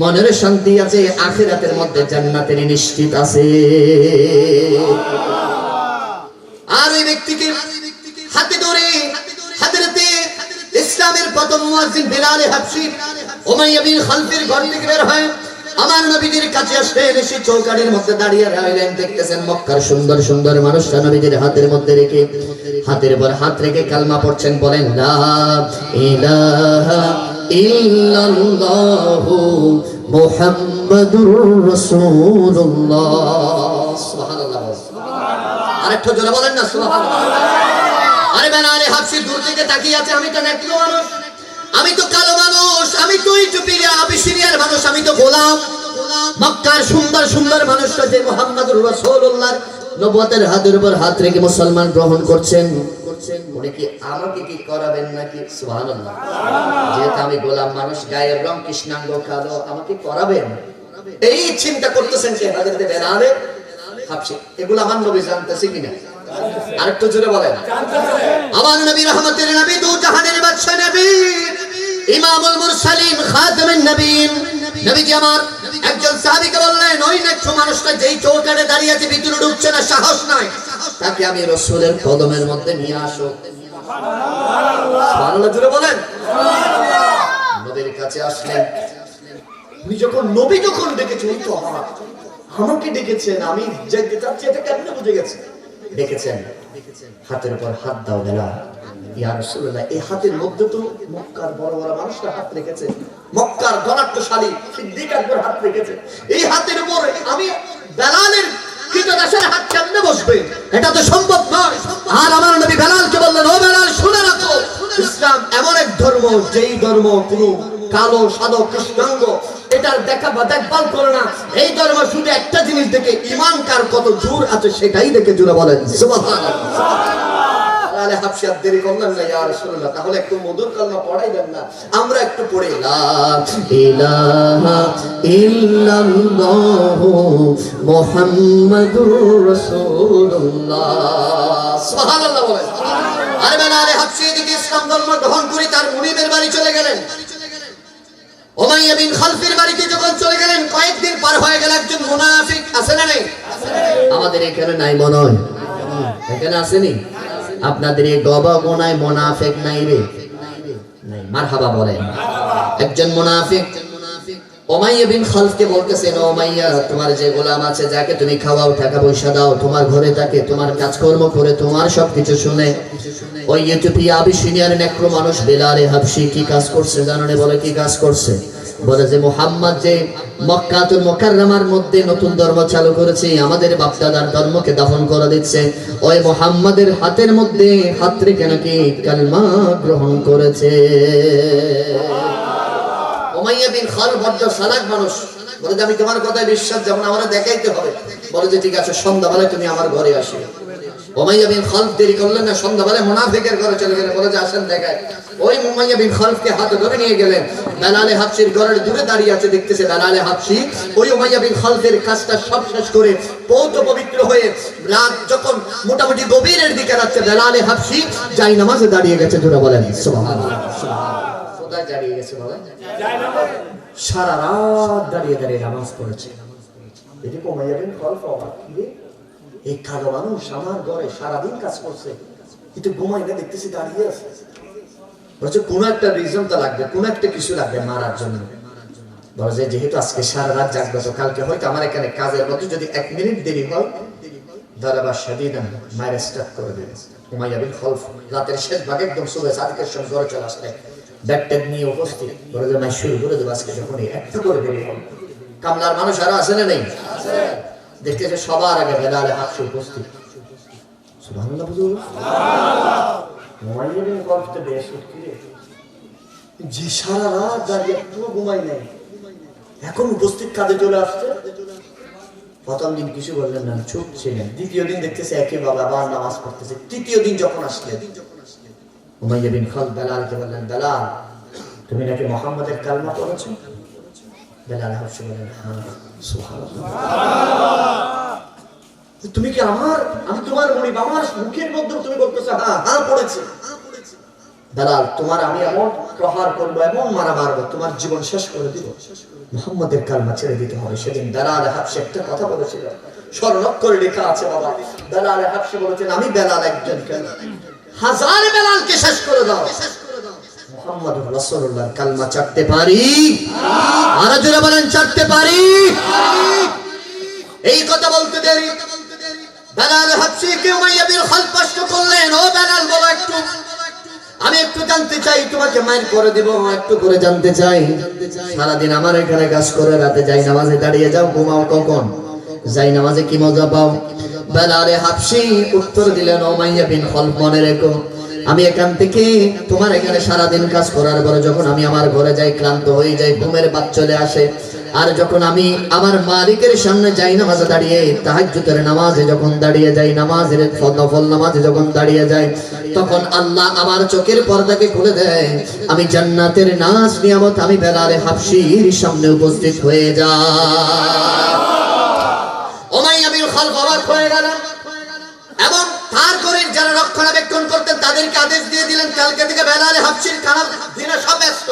B: মনের শান্তি আছে, আখিরাতের মধ্যে জান্নাতের নিশ্চিত আছে। আর ওই ব্যক্তিকে হাতে ধরে হযরতে ইসলামের প্রথম মুয়াজ্জিন বিলাল হাবশী উমাইয়া বিন খালফের ঘর থেকে বের হয় আমার নবীদের কাছে আসলেন। এসে চৌকাঠের মধ্যে দাঁড়িয়ে রইলেন, দেখতেছেন মক্কার সুন্দর সুন্দর মানুষরা নবীদের হাতের মধ্যে রেখে, হাতের উপর হাত রেখে কালমা পড়ছেন। বলেন লা ইলাহা ইল্লাল্লাহু মুহাম্মাদুর রাসূলুল্লাহ। সুবহানাল্লাহ। আরেকটু জোরে বলেন না সুবহানাল্লাহ। আরে বিলাল হাবশী দূর থেকে তাকিয়ে আছে, আমি তো নেগ্রো মানুষ, আমি তো কালো মানুষ, আমি তো ইথিওপিয়া আবিসিনিয়ার মানুষ, আমি তো গোলাম। মক্কার সুন্দর সুন্দর মানুষরা যে মুহাম্মাদুর রাসূলুল্লাহর নবুয়তের হাতের উপর হাত রেখে মুসলমান গ্রহণ করছেন, উনি কি আমাকে কি করাবেন নাকি? সুবহানাল্লাহ। যেহেতু আমি গোলাম মানুষ, গায়ের রং কৃষ্ণাঙ্গ কালো, আমাকে করাবেন, এই চিন্তা করতেছেন যে হযরত বিলাল হাবশী। এগুলো আমার নবী জানতেছে কিনা? আরেকটু জোরে বলেন। আমার নবী রহমতের নবী, দু জাহানের বাদশা নবী, ইমামুল মুরসালিন, খাতামুন নবীন, নবীজি আমার একজন সাহাবীকে বললেন, ওই নেকড়ো মানুষটা যেই চৌকাঠে দাঁড়িয়ে আছে, ভিতরে ঢুকছে না, সাহস নাই, তাকে আমি রাসূলের কদমের মধ্যে নিয়ে আসো। সুবহানাল্লাহ জোরে বলেন। নবীর কাছে আসলেন। উনি যখন নবী যখন ডেকেছেন, তো আমাকে ডেকেছেন, আমি যেতে চাচ্ছি, এটা কেমনে বুঝে গেছে?
A: দেখেছেন হাতের উপর হাত দাও বেলাল। ইয়া রাসূলুল্লাহ, এই হাতের মধ্যে তো মক্কার বড় বড় মানুষরা হাত রেখেছে, মক্কার ধনাঢ্যশালী সিদ্দিক আকবর হাত রেখেছে, এই হাতের উপর আমি বেলালের কৃতদাসের হাত কেমনে বসবে? এটা তো সম্ভব নয়। আর আমার নবী বেলালকে বললেন, ও বেলাল শুনে রাখো, ইসলাম এমন এক ধর্ম যেই ধর্ম কোনো কালো সাদা কৃষ্ণাঙ্গ এটার দেখা বা দেখভাল করে না। এই ধর্ম শুধু একটা জিনিস দেখে, ইমান কার কত জোর আছে সেটাই দেখে। জোরে বলেন সুবহানাল্লাহ। বেলাল হাবশী আর দেরি করলেন না, ইয়া রাসূলুল্লাহ তাহলে একটু মধুর কালমা পড়াই দেন না, আমরা একটু পড়ি লা ইলাহা ইল্লাল্লাহু মুহাম্মাদুর রাসূলুল্লাহ। সুবহানাল্লাহ বলেন। আর বেলাল হাবশী এদিকে ইসলাম ধর্ম গ্রহণ করে তার মুনিবের বাড়ি চলে গেলেন। উমাইয়া বিন খালফের বাড়িতে যখন চলে গেলেন, কয়েকদিন পার হয়ে গেল, একজন মুনাফিক আছে না নেই? আমাদের এখানে নাই মনে হয়, এখানে আসেনি? আপনাদের এই গবা গোনায় মুনাফিক নাই রে? নাই, মারহাবা বলেন। একজন মুনাফিক উমাইয়া বিন খালফকে বলতেছেন, ও উমাইয়া, তোমার যে গোলাম আছে যাকে তুমি খাওয়াও, টাকা পয়সা দাও, তোমার ঘরে থাকে, তোমার কাজকর্ম করে, তোমার সবকিছু শুনে, ওই ইথিওপিয়া আবিসিনিয়ার নেক্রো মানুষ বেলাল হাবশী কি কাজ করছে জানেন? বলে কি কাজ করছে? বলে যে মুহাম্মদ যে মক্কাতুল মুকাররমার মধ্যে নতুন ধর্ম চালু করেছে, আমাদের বাপদাদার ধর্মকে দাফন করে দিচ্ছে, ওই মুহাম্মাদের হাতের মধ্যে হাত রেখে নাকি কালমা গ্রহণ করেছে। উমাইয়া বিন খালফ বড় চালাক মানুষ, বলে যে আমি তোমার কথায় বিশ্বাস, যেমন আমারে দেখাইতে হবে। বলে যে ঠিক আছে, সন্ধ্যাবেলায় তুমি আমার ঘরে আসো। উমাইয়া বিন খালফ দেরি করলেন না, সন্ধ্যাবেলায় মুনাফিকের ঘরে চলে গেলেন, বলে যে আসেন দেখায়। ওই উমাইয়া বিন খালফকে হাতে ধরে নিয়ে গেলেন। বেলাল হাবশীর ঘরের দূরে দাঁড়িয়ে আছে, দেখতেছে বেলাল হাবশী ওই উমাইয়া বিন খালফের কাজটা সব শেষ করে পৌত্র পবিত্র হয়ে রাত যখন মোটামুটি গভীরের দিকে যাচ্ছে, বেলাল হাবশী যাই নামাজে দাঁড়িয়ে গেছে। জোরে বলেন সুবহানাল্লাহ। কোথায় দাঁড়িয়ে গেছে বলেন? সারা রাত দাঁড়িয়ে দাঁড়িয়ে নামাজ পড়েছে। এদিকে উমাইয়া বিন খালফ অবাক, কি রে, এই কালো মানুষ আমার ঘরে সারাদিন কাজ করছে, কিন্তু ঘুমাই না, দেখতেছি দাঁড়িয়ে আছে। বলছে কোন একটা রিজন তো লাগবে, কোন একটা কিছু লাগবে মারার জন্য। বলছে যেহেতু আজকে সারা রাত জাগবে, তো কালকে হয়তো আমার এখানে কাজের মধ্যে যদি 1 মিনিট দেরি হয়, দারাবা শাদীদান মায়ের স্টার্ট করে দেবে। উমাইয়া বিন খালফ রাতের শেষ ভাগে একদম সুবে সাদিকের সঙ্গে ঘরে চলে আসলেন, ব্যাগট্যাগ নিয়ে উপস্থিত। বলে যে মাই শুরু করে দেবো আজকে, যখনই একটু করে দেরি হবে। কামলার মানুষ আরো আছে না নেই? দেখতেছে সবার আগে বেলাল হাবশী উপস্থিত। সুবহানাল্লাহ বুঝুন। উমাইয়া বিন খালফ তো বেশ উঠকিরে, যে সারা রাত দাঁড়িয়ে একটু ঘুমাই নাই, এখন উপস্থিত কাজে চলে আসছে। প্রথম দিন কিছু বললেন না, চুপ ছিলেন। দ্বিতীয় দিন দেখতেছে একই বাবা আবার নামাজ পড়তেছে। তৃতীয় দিন যখন আসলেন, উমাইয়া বিন খালফ বেলালকে বললেন, বেলাল তুমি নাকি মুহাম্মাদের কালমা পড়েছো? বেলাল হাবশী বলেন, হ্যাঁ। সুবহানাল্লাহ। তুমি কি আমি তোমার মুনিব, আমার মুখের মধ্যে তুমি বলতেছো হ্যাঁ হ্যাঁ পড়েছি। বেলাল তোমার আমি এমন প্রহার করবো, এমন মারা মারবো, তোমার জীবন শেষ করে দিব, মুহাম্মাদের কালমা ছেড়ে দিতে হবে। সেদিন বেলাল হাবশী একটা কথা বলেছিল, স্মরণ করে লেখা আছে বাবা। বেলাল হাবশী বলেছেন, আমি বেলাল একজন কেন, হাজার বেলালকে শেষ করে দাও, মুহাম্মাদুর রাসূলুল্লাহর কালমা চাটতে পারি। আর জোরে বলেন চাটতে পারি। এই কথা বলতে দেরি বেলাল হাবশীকে উমাইয়া বিন খালফ প্রশ্ন করলেন, ও বেলাল বলো একটু, আমি একটু জানতে চাই, তোমাকে মাইর করে দেব, একটু করে জানতে চাই। সারাদিন আমার এখানে কাজ করে, রাতে যাই নামাজে দাঁড়িয়ে যাও, ঘুমাও কখন? যাই নামাজে কি মজা পাও? বেলাল হাবশী উত্তর দিলেন, উমাইয়া বিন খালফ মনে রেখো, আমি এখান থেকে তোমার এখানে সারাদিন কাজ করার পরে যখন আমি আমার ঘরে যাই, ক্লান্ত হয়ে যাই, ঘুমের বাত চলে আসে, আর যখন আমি আমার মালিকের সামনে যাই নামাজে দাঁড়িয়ে, তাহাজ্জুদের নামাজে যখন দাঁড়িয়ে যাই, নামাজের নফল নামাজে যখন দাঁড়িয়ে যাই, তখন আল্লাহ আমার চোখের পর্দাকে খুলে দেয়, আমি জান্নাতের নাজ নিয়ামত আমি বেলাল হাবশীর সামনে উপস্থিত হয়ে যাই। উমাইয়া বিন খালফ অবাক হয়ে গেল এবং তার ঘরের যারা রক্ষণাবেক্ষণ করতেন তাদেরকে আদেশ দিয়ে দিলেন, কালকে থেকে বেলাল হাবশীর খানা দিনে সব ব্যস্ত।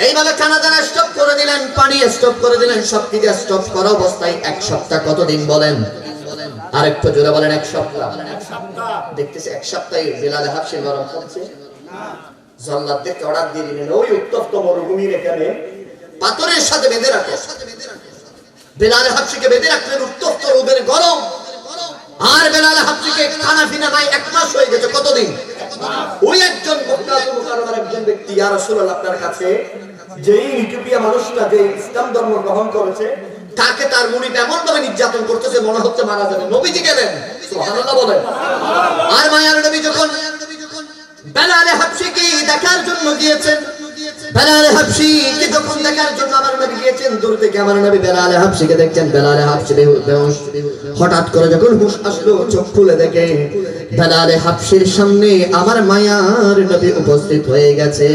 A: এইভাবে খানা দানা স্টপ করে দিলেন, পানি স্টপ করে দিলেন, সবকিছু স্টপ করা অবস্থায় 1 সপ্তাহ। কতদিন বলেন? আরেকটু জোরে বলেন, 1 সপ্তাহ। দেখতেছে 1 সপ্তাহে বেলাল হাবশী নরম হচ্ছে। জল্লাদদেরকে অর্ডার দিয়ে দিলেন, ওই উত্তপ্ত মরুভূমির এখানে পাথরের সাথে বেঁধে রাখো। বেলাল হাবশীকে বেঁধে রাখলেন, উত্তপ্ত রোদের গরম আর বেলাল হাবশিকে খানা পিনা নাই 1 মাস হয়ে গেছে। কতদিন?
B: ওই একজন মক্কাতুল মুকাররমার একজন ব্যক্তি, ইয়া রাসূলুল্লাহ, আপনার কাছে যেই ইথিওপিয়া মানুষটা যে ইসলাম ধর্ম গ্রহণ করেছে তাকে তার মুনিব এমন ভাবে নির্যাতন করতেছে মনে হচ্ছে মারা যাবে। নবীজি গেলেন, সুবহানাল্লাহ বলেন।
A: আর মায়ার নবী যখন বেলাল হাবশিকে দেখার জন্য গিয়েছেন, বেলাল হাবশিকে যখন দেখার জন্য আমার নবী গিয়েছেন, দূর থেকে আমার নবী বেলাল হাবশিকে দেখছেন। বেলাল হাবশি বেহুশ। হঠাৎ করে যখন হুঁশ আসলো, চোখ খুলে দেখে বেলাল হাবশির সামনে আমার মায়ার নবী উপস্থিত হয়ে গেছে।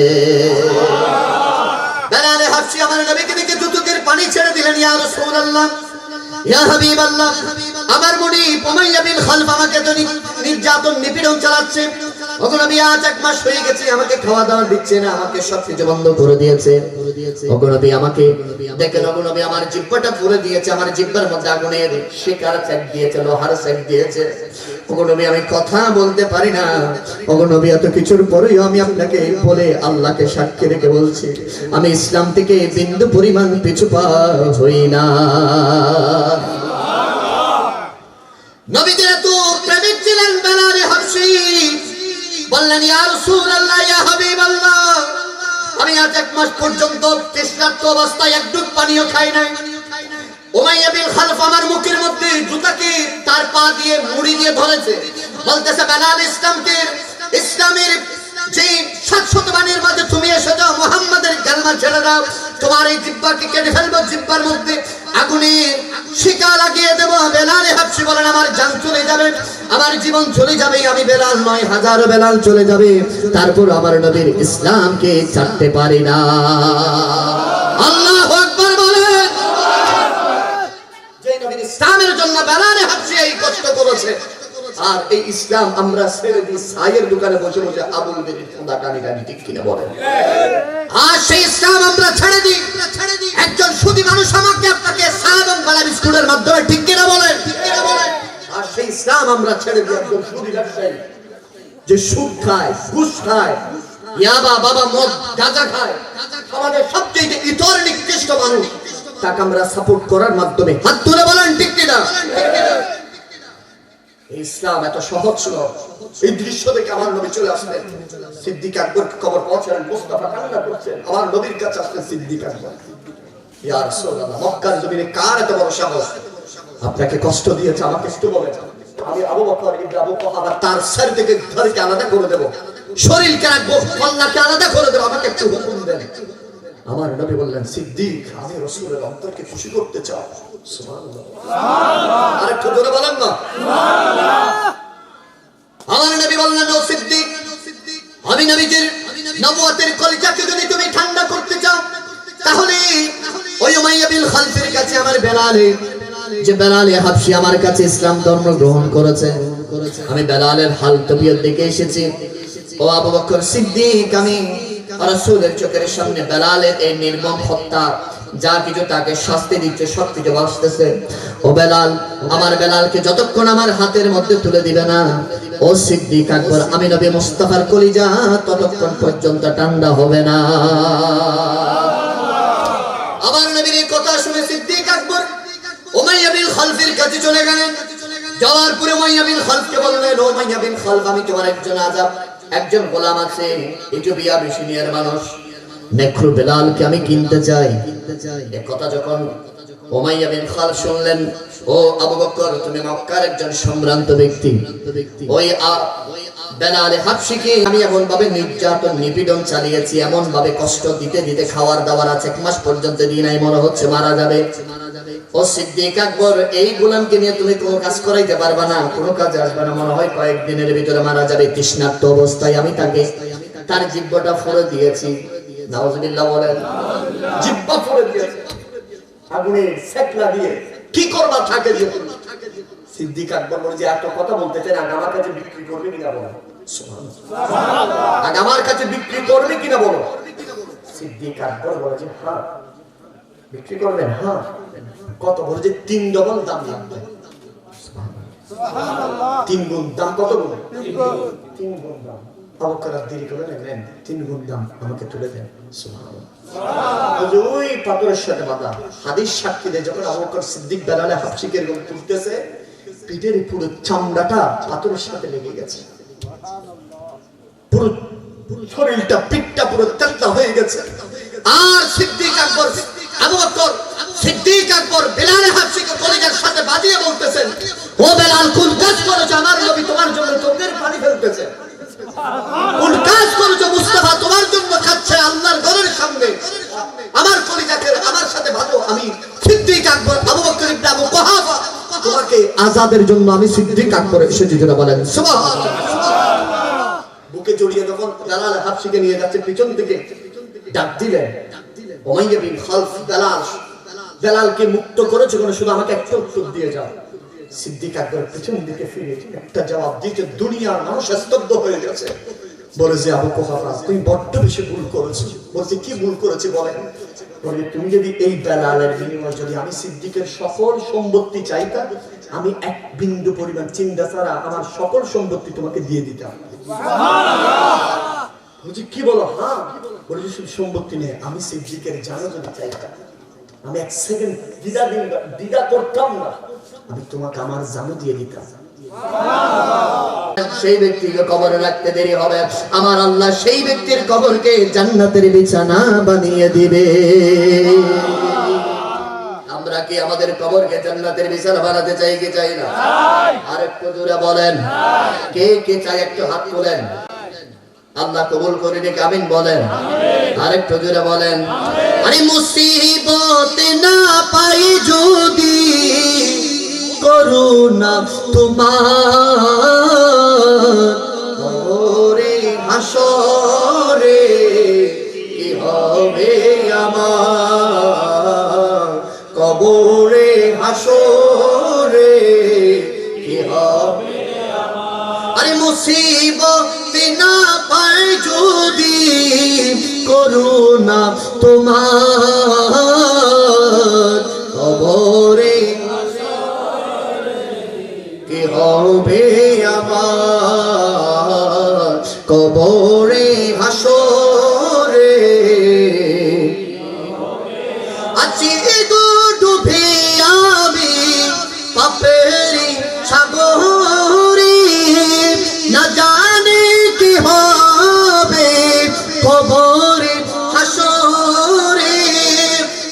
A: বেলাল হাবশি আমার নবীকে দেখে দুচোখের পানি ছেড়ে দিলেন, ইয়া রাসূলুল্লাহ, ইয়া হাবিবাল্লাহ, আমার মুনিব উমাইয়া বিন খালফ আমাকে তো নির্যাতন নিপীড়ন চালাচ্ছে। ওগো নবী, আজ 1 মাস হয়ে গেছে, আমাকে খাওয়া দাওয়া দিচ্ছে না, আমাকে সবকিছু বন্ধ করে দিয়েছে। ওগো নবী, আমাকে দেখেন, ওগো নবী, আমার জিহ্বাটা পুড়ে দিয়েছে, আমার জিহ্বার মধ্যে আগুনের শিকার ছেক দিয়েছে, লোহার ছেক দিয়েছে। ওগো নবী, আমি কথা বলতে পারি না। ওগো নবী, এত কিছুর পরেও আমি আপনাকে বলে আল্লাহকে সাক্ষী রেখে বলছি, আমি ইসলাম থেকে বিন্দু পরিমাণ পিছু পা হই না। নবীদের এত প্রেমিক ছিলেন বেলাল হাবশি। বললেন, ইয়া রাসূলুল্লাহ, ইয়া হাবিবাল্লাহ, আমি আজ 1 মাস পর্যন্ত তৃষ্ণার্ত অবস্থায় এক ঢুক পানিও খাই নাই। উমাইয়া বিন খালফ আমার মুখের মধ্যে জুতাকে তার পা দিয়ে মুড়ি দিয়ে ধরেছে, বলতেছে, বেলাল, ইসলামের যে 700 বাণীর মাঝে তুমি এসে যাও, মুহাম্মাদের কালেমা ছেড়ে দাও, তোমার এই জিহ্বাকে কেটে ফেলবো, জিহ্বার মধ্যে আগুনের শিকা লাগিয়ে দেবো। বেলাল হাবশি বলেন, আমার জান চলে যাবে, আমার জীবন চলে যাবে, আমি বেলাল নয়, হাজারো বেলাল চলে যাবে, তারপর আমার নবীর ইসলামকে ছাড়তে পারি না। আল্লাহু আকবার বলেন। যে নবীর ইসলামের জন্য বেলাল হাবশি এই কষ্ট করেছে, আর এই ইসলাম আমরা ছেড়ে দিই সাইয়ের দোকানে বসে বসে আবুল বেরির খোদা টানি টানি, ঠিক কিনা বলেন? আর সেই ইসলাম আমরা ছেড়ে দিই একজন সুদী মানুষ আমাকে আপনাকে চা এবং বালা বিস্কুটের মাধ্যমে, ঠিক কিনা বলেন? আর সেই ইসলাম আমরা ছেড়ে দিই একজন সুদী ব্যবসায়ী যে সুদ খায়, ঘুষ খায়, ইয়াবা, বাবা, মদ, গাঁজা খায়, আমাদের সবচেয়ে ইতর নিকৃষ্ট মানুষ, তাকে আমরা সাপোর্ট করার মাধ্যমে, হাত তুলে বলেন ঠিক কিনা? ইসলাম এত সহজ ছিল। এই দৃশ্য দেখে আমার নবী চলে আসলেন, সিদ্দিক আকবর খবর পৌঁছালেন, মুস্তাফা কান্না করছেন, আমার নবীর কাছে আসলেন সিদ্দিক আকবর, ইয়া রাসূলুল্লাহ, মক্কার জমিনে কার এত বড় সাহস আপনাকে কষ্ট দিয়েছে, আমাকে একটু বলেন, আমি আবু বকর ইবনে আবু কুহাফা তার শরীর থেকে ধরকে আলাদা করে দেব, শরীরকে রাখবো, কল্লাকে আলাদা করে দেব, আমাকে একটু হুকুম দেন। আমার নবী বললেন, সিদ্দিক, আমি রাসূলের অন্তরকে খুশি করতে চাই। সুবহানাল্লাহ, সুবহানাল্লাহ, আরেকটু জোরে বলেন না, সুবহানাল্লাহ। আমার নবী বললেন, ও সিদ্দিক, আমি নবীজির নবুয়তের কলিজাকে যদি তুমি ঠান্ডা করতে চাও, তাহলে ওই উমাইয়া বিন খালফের কাছে আমার যে বেলাল হাবশি আমার কাছে ইসলাম ধর্ম গ্রহণ করেছে, আমি বেলালের হাল তবিয়ত দেখে এসেছি। ও আবু বকর সিদ্দিক, আমি রাসূলের চোখের সামনে বেলালের এই নির্মম হত্যা যা কিছু তাকে শাস্তি দিচ্ছে সবকিছু বাঁচতেছে। ও বেলাল, আমার বেলালকে যতক্ষণ আমার হাতের মধ্যে তুলে দিবে না, ও সিদ্দিক আকবর, আমি নবী মুস্তাফার কলিজা ততক্ষণ পর্যন্ত ঠান্ডা হবে না। আমার নবীর এই কথা শুনে সিদ্দিক আকবর উমাইয়া বিন খালফের কাছে চলে গেলেন। যাওয়ার পরে উমাইয়া বিন খালফকে বললেন, ও উমাইয়া বিন খালফ, আমি তোমার একজন গোলাম আছে, ইথিওপিয়া বিশিনিয়ার মানুষ, নেক্রু বেলালকে আমি কিনতে চাই। এই কথা যখন উমাইয়া বিন খালফ শুনলেন, ও আবু বকর, তুমি মক্কার একজন সম্ভ্রান্ত ব্যক্তি, ওই বেলাল হাবশিকে আমি এমন ভাবে নির্যাতন নিপীড়ন চালিয়েছি, এমন ভাবে কষ্ট দিতে দিতে খাওয়ার দাওয়ার আছে 1 মাস পর্যন্ত দিই নাই, মনে হচ্ছে মারা যাবে। ও সিদ্দিক আকবর, এই গোলামকে নিয়ে তুমি কোনো কাজ করাইতে পারবা না, কোনো কাজে আসবে না, মনে হয় কয়েকদিনের ভিতরে মারা যাবে। তৃষ্ণার্ত অবস্থায় আমি তাকে তার জিহ্বাটা ফোড়ে দিয়েছি। নাউজুবিল্লাহ বলেন, জিহ্বা ফোড়ে দিয়েছি আগুনে সেক লাগিয়ে, কি করবা থাকে যে। সিদ্দিক আকবর বলে, যে এত কথা বলতেছেন, আগে আমার কাছে বিক্রি করবে কিনা বলো, সুবহানাল্লাহ, আগে আমার কাছে বিক্রি করবে কিনা বলো। সিদ্দিক আকবর বলে যে হ্যাঁ বিক্রি করবেন, হ্যাঁ। কত বলে যে 3 ডবল দাম লাগবে, সুবহানাল্লাহ, 3 গুণ দাম। কত গুণ? 3 গুণ দাম। আবু বকর দেরি করে নেন, 3 গুণ দাম আমাকে তুলে দেন, সুবহানাল্লাহ, সুবহানাল্লাহ। ওই পাথরের সাথে বাঁধা হাদিস সাক্ষী দেয়, যখন আবু বকর সিদ্দিক বেলাল হাবশিকে এরকম তুলতেছে,
B: পিঠের পুরো চামড়াটা পাথরের সাথে লেগে গেছে, পুরো শরীরটা পিঠটা পুরো তেলতা হয়ে গেছে। আর সিদ্দিক আকবর, আবু বকর সিদ্দিক আকবর বেলাল হাবশিকে কলিজার সাথে বাজিয়ে বলতেছেন, ও বেলাল, কোন কাজ করেছো? আমার নবী তোমার জন্য চোখের পানি ফেলতেছে। কোন কাজ করেছো? মুস্তাফা তোমার জন্য খাচ্ছে আল্লাহর ঘরের সামনে। আমার কলিজাকে আমার সাথে ভালো। আমি সিদ্দিক আকবর আবু বকর ইবনে আবু কুহাফা তোমাকে আযাদের জন্য আমি সিদ্দিক আকবর এসেছি। যেটা বলেন সুবহানাল্লাহ। বুকে জড়িয়ে যখন বেলাল হাবশিকে নিয়ে যাচ্ছে, পিছন থেকে ডাক দিলেন, উমাইয়া বিন খালফ, বেলালকে মুক্ত করেছে কোন, শুধু আমাকে একটা উত্তর দিয়ে যাও। সিদ্দিক আকবর পিছন দিকে ফিরে একটা জবাব দিতে দুনিয়ার মানুষ স্তব্ধ হয়ে গেছে। বলে যে আবু কুহাফা, তুমি বড্ড বেশি ভুল করেছো। বলছে কি ভুল করেছি বলেন? বলে তুমি যদি এই বেলালের বিনিময়ে যদি আমি সিদ্দিকের সকল সম্পত্তি চাইতাম, আমি এক বিন্দু পরিমাণ চিন্তা ছাড়া আমার সকল সম্পত্তি তোমাকে দিয়ে দিতাম। বলছি কি বলো? হ্যাঁ। বলে শুধু সম্পত্তি নেই, আমি সিদ্দিকের জানো যদি চাইতাম, আমি এক সেকেন্ড দ্বিধা করতাম না, আমি তোমাকে আমার জানো দিয়ে দিতাম। সেই ব্যক্তিকে কবরে রাখতে দেরি হবে, আমার আল্লাহ সেই ব্যক্তির কবরকে জান্নাতের বিছানা বানিয়ে দিবে। আমরা কি আমাদের কবরকে জান্নাতের বিছানা বানাতে চাই কি চাই না? আর একটু জোরে বলেন, কে কে চাই? একটু হাত তোলেন। আল্লাহ কবুল করে নিক, আমিন বলেন। আর একটু জোরে বলেন। আরে মুসিবত না পাই যদি করুণা তোমার, ওরে হাসরে কি হবে আমার, কবরে হাসরে কি হবে আমার। আরে মুসিবত না পাই যদি করুণা তোমার, কবরে কি হবে আমার, কবরে হাসরে আছি গো ডুবে আমি পাপের সাগরে, না জানি কি হবে কবরে হাসরে।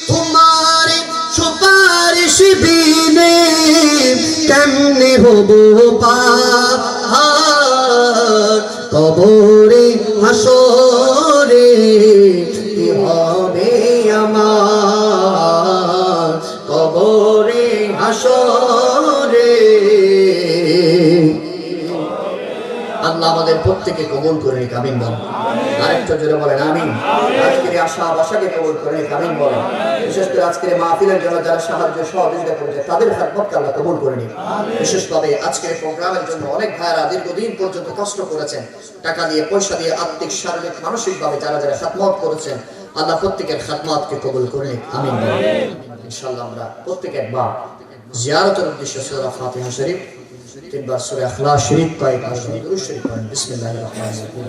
B: তোমার সুপারিশ বিনে কেমনে হব পার, কবরে হাসরে কি হবে আমার, কবরে হাসরে। আল্লাহ আমাদের প্রত্যেককে কবুল করে নিক, আমিন বলেন। আরেকটু জোরে বলেন আমিন। আজকের আশা বাসাকে কবুল করে নিক, আমিন বলেন। বিশেষ করে আজকের মাহফিলের জন্য যারা সাহায্য সহযোগিতা করেছে তাদের খেদমতকে আল্লাহ কবুল করে নিক। বিশেষভাবে আজকের প্রোগ্রামের জন্য অনেক ভাইরা দীর্ঘদিন পর্যন্ত কষ্ট করেছেন, টাকা দিয়ে পয়সা দিয়ে আত্মিক শারীরিক মানসিকভাবে যারা যারা খেদমত করেছেন, আল্লাহ প্রত্যেকের খেদমতকে কবুল করে নিক, আমিন বলেন। ইনশাআল্লাহ আমরা প্রত্যেক একবার জিয়ারতের উদ্দেশ্যে সূরা ফাতিহা শরীফ, তিনবার সূরা ইখলাস শরীফ, কয়েকবার দুরূদ শরীফ পড়েন। বিসমিল্লাহির রহমানির রহিম।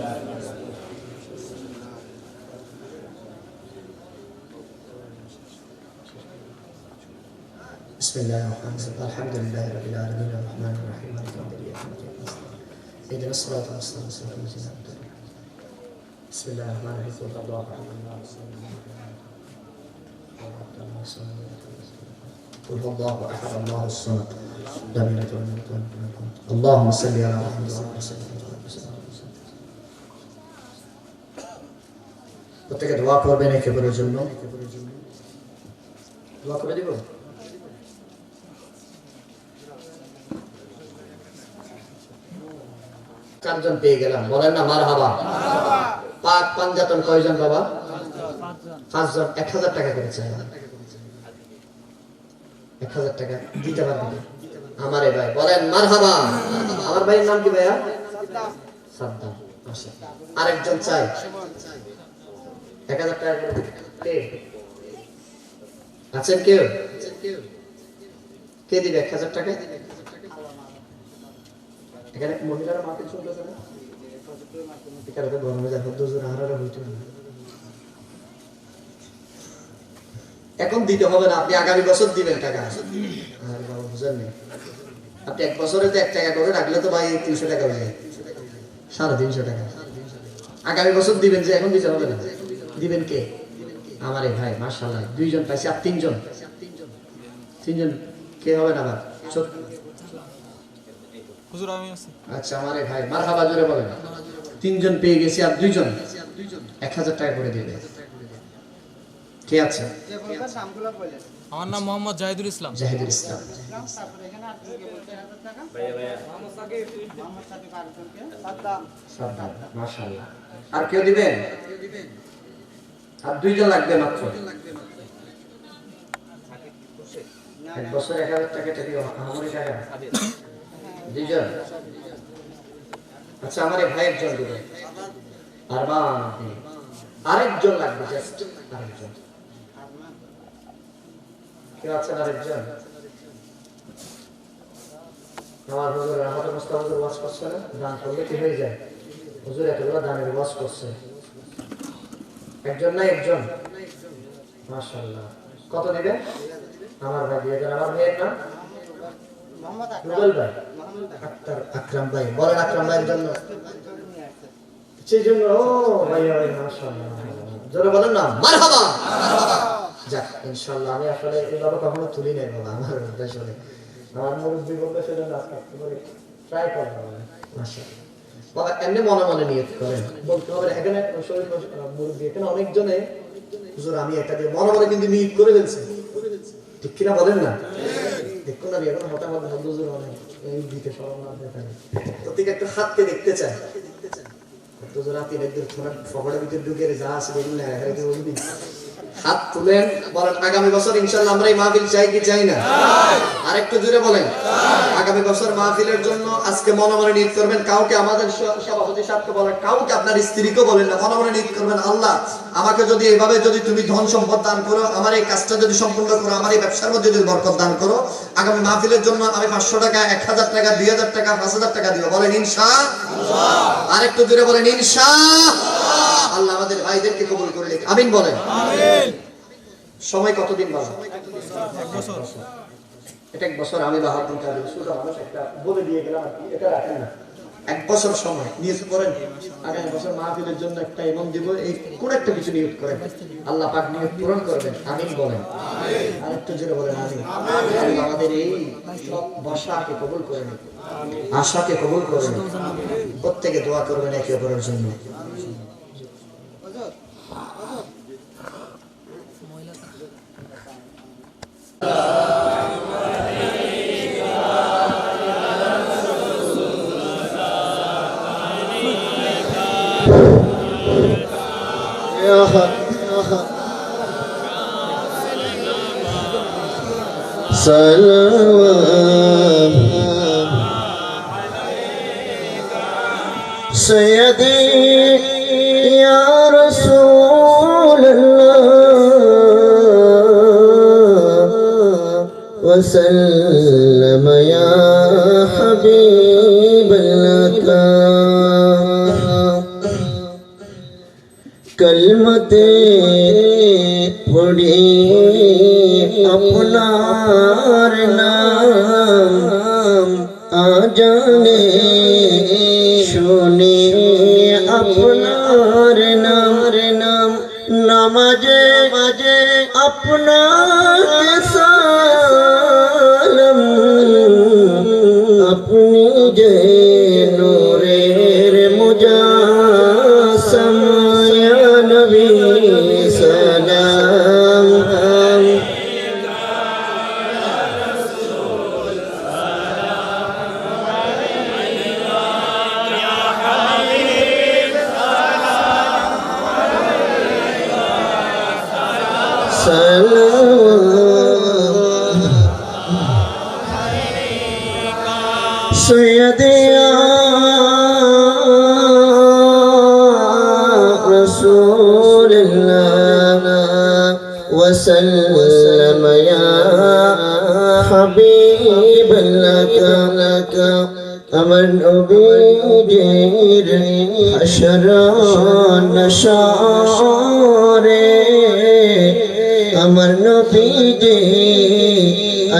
B: বিসমিল্লাহির রহমানির রহিম। আলহামদুলিল্লাহি রাব্বিল আলামিন আর রহমানির রহিম মালিকি ইয়াউমিদ্দিন ইহদিনাস সিরাতাল মুস্তাকিম বিসমিল্লাহির রহমানির রহিম। আল্লাহু আকবার। قل هو الله احد الله الصمد لم يلد ولم يولد ولم يكن له كفوا احد. اللهم صل على محمد وعلى ال محمد. প্রত্যেকে দোয়া করবেন একেবারের জন্য। দোয়া করে দিব। চারজন পেয়ে গেলাম, বলেন না মারহাবা। পাক পাঞ্জাতন কয়জন বাবা? পাঁচজন। 1000 টাকা করে চাই। 1000 টাকা দিতে পারবে আমারে ভাই, বলেন মারহাবা। আমার ভাইয়ের নাম কি ভাইয়া? সাদ্দাম। মাশাআল্লাহ। আরেকজন চাই 1000 টাকা করে। কে আছেন? কেউ কে দিবে 1000 টাকা? এখানে মহিলারা মাকে শুনতেছে না? এখানে তো গরমে দেখো দুজন হারারা হইতো না। এখন দিতে হবে না, আপনি আগামী বছর দিবেন টাকা। আর বাবা বুঝেন না, আপনি 1 বছরে তো 1 টাকা করে রাখলে তো ভাই 300 টাকা হয়ে যায়, 350 টাকা। আগামী বছর দিবেন যে এখন দিতে হবে না, দিবেন কে? আমারে ভাই মাশাআল্লাহ 2 জন পাইছি, আর 3 জন, 3 জন কে হবে না? আবার
C: হুজুর আমি আছি।
B: আচ্ছা আমারে ভাই মারহাবা জোরে বলেন। 3 জন পেয়ে গেছি, আর 2 জন 1000 টাকা করে দিবে। কে আছে?
C: আমার নাম মোহাম্মদ জাহিদুল ইসলাম।
B: জাহিদুল ইসলাম। সাদ্দাম, মাশাআল্লাহ। আর কেউ দিবেন? আর 2 জন লাগবে মাত্র। 1 বছর 1000 টাকা দিও, আমারই টাকা 2 জন। আচ্ছা আমার ভাই একজন দিবে, আর মা আরেকজন লাগবে, জাস্ট আরেকজন। কেউ আছেন আরেকজন? আমার হুজুর আমাদের মুস্তাফা হুজুর ওয়াজ করছে না, দান করলে কি হয়ে যায়? হুজুর এতগুলো দানের ওয়াজ করছে, একজন না একজন? মাশাআল্লাহ। কত দিবেন? আমার ভাই দিয়ে দেন। আমার মেয়ের নাম রুবেল ভাই, আক্তার, আকরাম ভাই। বলেন আকরাম ভাইয়ের জন্য, সেই জন্য। ও ভাই ভাই মাশাআল্লাহ, জোরে বলেন না মারহাবা। যাক ইনশাআল্লাহ। আমি আসলে এইভাবে কখনো তুলি নাই বাবা, আমার উদ্দেশ্য নেই। আমার মুরব্বী বলতে সেজন্য আজকে করে ট্রাই করলাম। মাশাআল্লাহ বাবা, এমনি মনে মনে নিয়ত করেন, বলতে হবে এখানে শরীর মুরব্বী, এখানে অনেকজনে হুজুর আমি এটা দিয়ে মনে মনে কিন্তু নিয়ত করে ফেলছে, ঠিক কিনা বলেন না? দেখুন না এখন হঠাৎ হুজুর অনেক এই দিকে সরব না দেখেন তো, ঠিক একটা হাতকে দেখতে চায় তো জোড়া তিন একদিন ফোনের ফকড়ের ভিতরে ঢুকে যা আছে দেখুন না, এখানে বলবি হাত তুলেন, বলেন আগামী বছর ইনশাআল্লাহ আমরা এই মাহফিল চাই কি চাই না? আর একটু জোরে বলেন। আগামী বছর মাহফিলের জন্য আজকে মনে মনে নিয়ত করবেন। কাউকে আমাদের সভাপতি সাহেবকে বলেন, কাউকে আপনার স্ত্রীকে বলেন না, মনে মনে নিয়ত করবেন আল্লাহ আমাকে যদি এইভাবে যদি তুমি ধন সম্পদ দান করো, আমার এই কাজটা যদি সম্পূর্ণ করো, আমার এই ব্যবসার মধ্যে যদি বরকত দান করো, আগামী মাহফিলের জন্য আমি 500 টাকা, 1000 টাকা, 2000 টাকা, 5000 টাকা দিব। বলেন ইনশাআল্লাহ। আর একটু জোরে বলেন ইনশাআল্লাহ। আল্লাহ আমাদের ভাইদেরকে কবুল করে নিক, আমিন বলেন। সময় কতদিন বাবা?
C: 1 বছর।
B: এটা 1 বছর। আমি বাহাদুর কাদের সুদা মানুষ একটা বলে দিয়ে গেলাম আর কি, এটা রাখেন না। 1 বছর সময় নিয়ত করেন, আগামী বছর মাহফিলের জন্য একটা ইমাম দিব, এই কোন একটা কিছু নিয়ত করেন, আল্লাহ পাক নিয়ত পূরণ করবেন, আমিন বলেন। আর একটু জোরে বলেন আমিন। আল্লাহ আমাদের এই সব বসাকে কবুল করে নিন, আশাকে কবুল করে নিন। প্রত্যেকে দোয়া করবেন একে অপরের জন্য।
D: سلام سيدي يا رسول الله وسلم يا حبيب لك कलमते पढ़ी अपनार नाम आ जाने शुने अपनार नाम नमाजे मजे अपना के सालम अपनी जे नूरेर मुजासम नबी सलाम सैयद रसूल वसल्लम या हबीब लक अमर नबीर हशर नशारे अमर नबी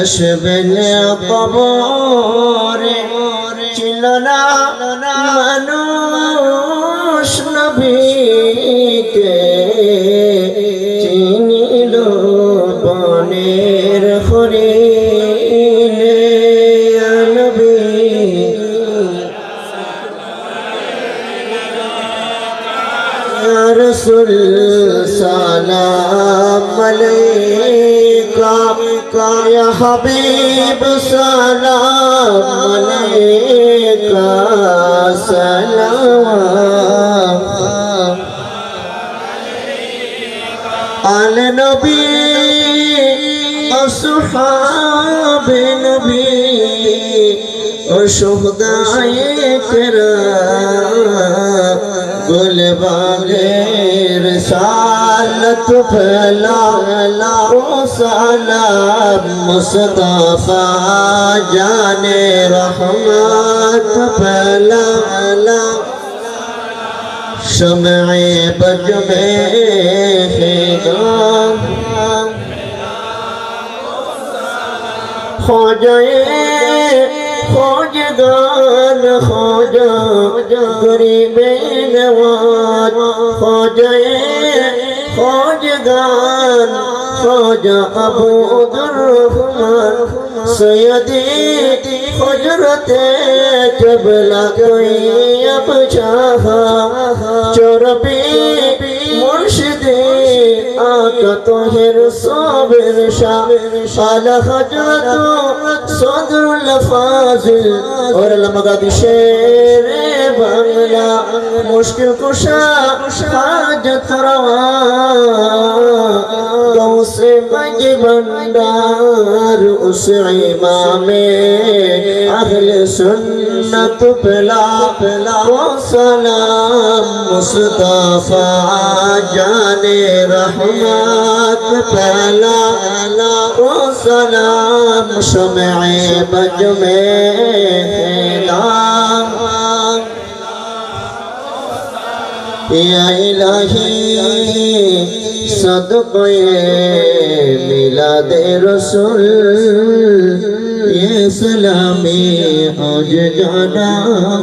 D: আসবেন কবরে ছিল না মানুষ নবীকে চিনিল বনের হরিণে নবী রসুল সালাম আলাইকা ইয়া হাবিব সালাম আলাইকা সালাম আলে নবী আসহাবে নবী ও শুহদায়ে কেরাম গুলবাগের সালত ফেলা ও সালাম মুস্তাফা জানে রহমত ফেলা शम्ए बज में हो जाए खोजगान हो जा गरीबे नवाज हो जाए खोजगान हो जा अबू दुर्रहमान सैयदी हजरते जबला कोई अब चाहा चोरबी मुर्शिदे आका तोहर साबिर शाह आला हजरत सदरुल फाजिल और लमगद शेर बांग्ला मुश्किल कुशा हाजत रवा गौसे मज बंदार उस इमामे अहले सुन्नत पिला वो सलाम मुस्तफा जाने रहमत पहला वो सलाम शम्ए बज में या इलाही सदक़े मिलादे रसूल ये सलामी आज जाना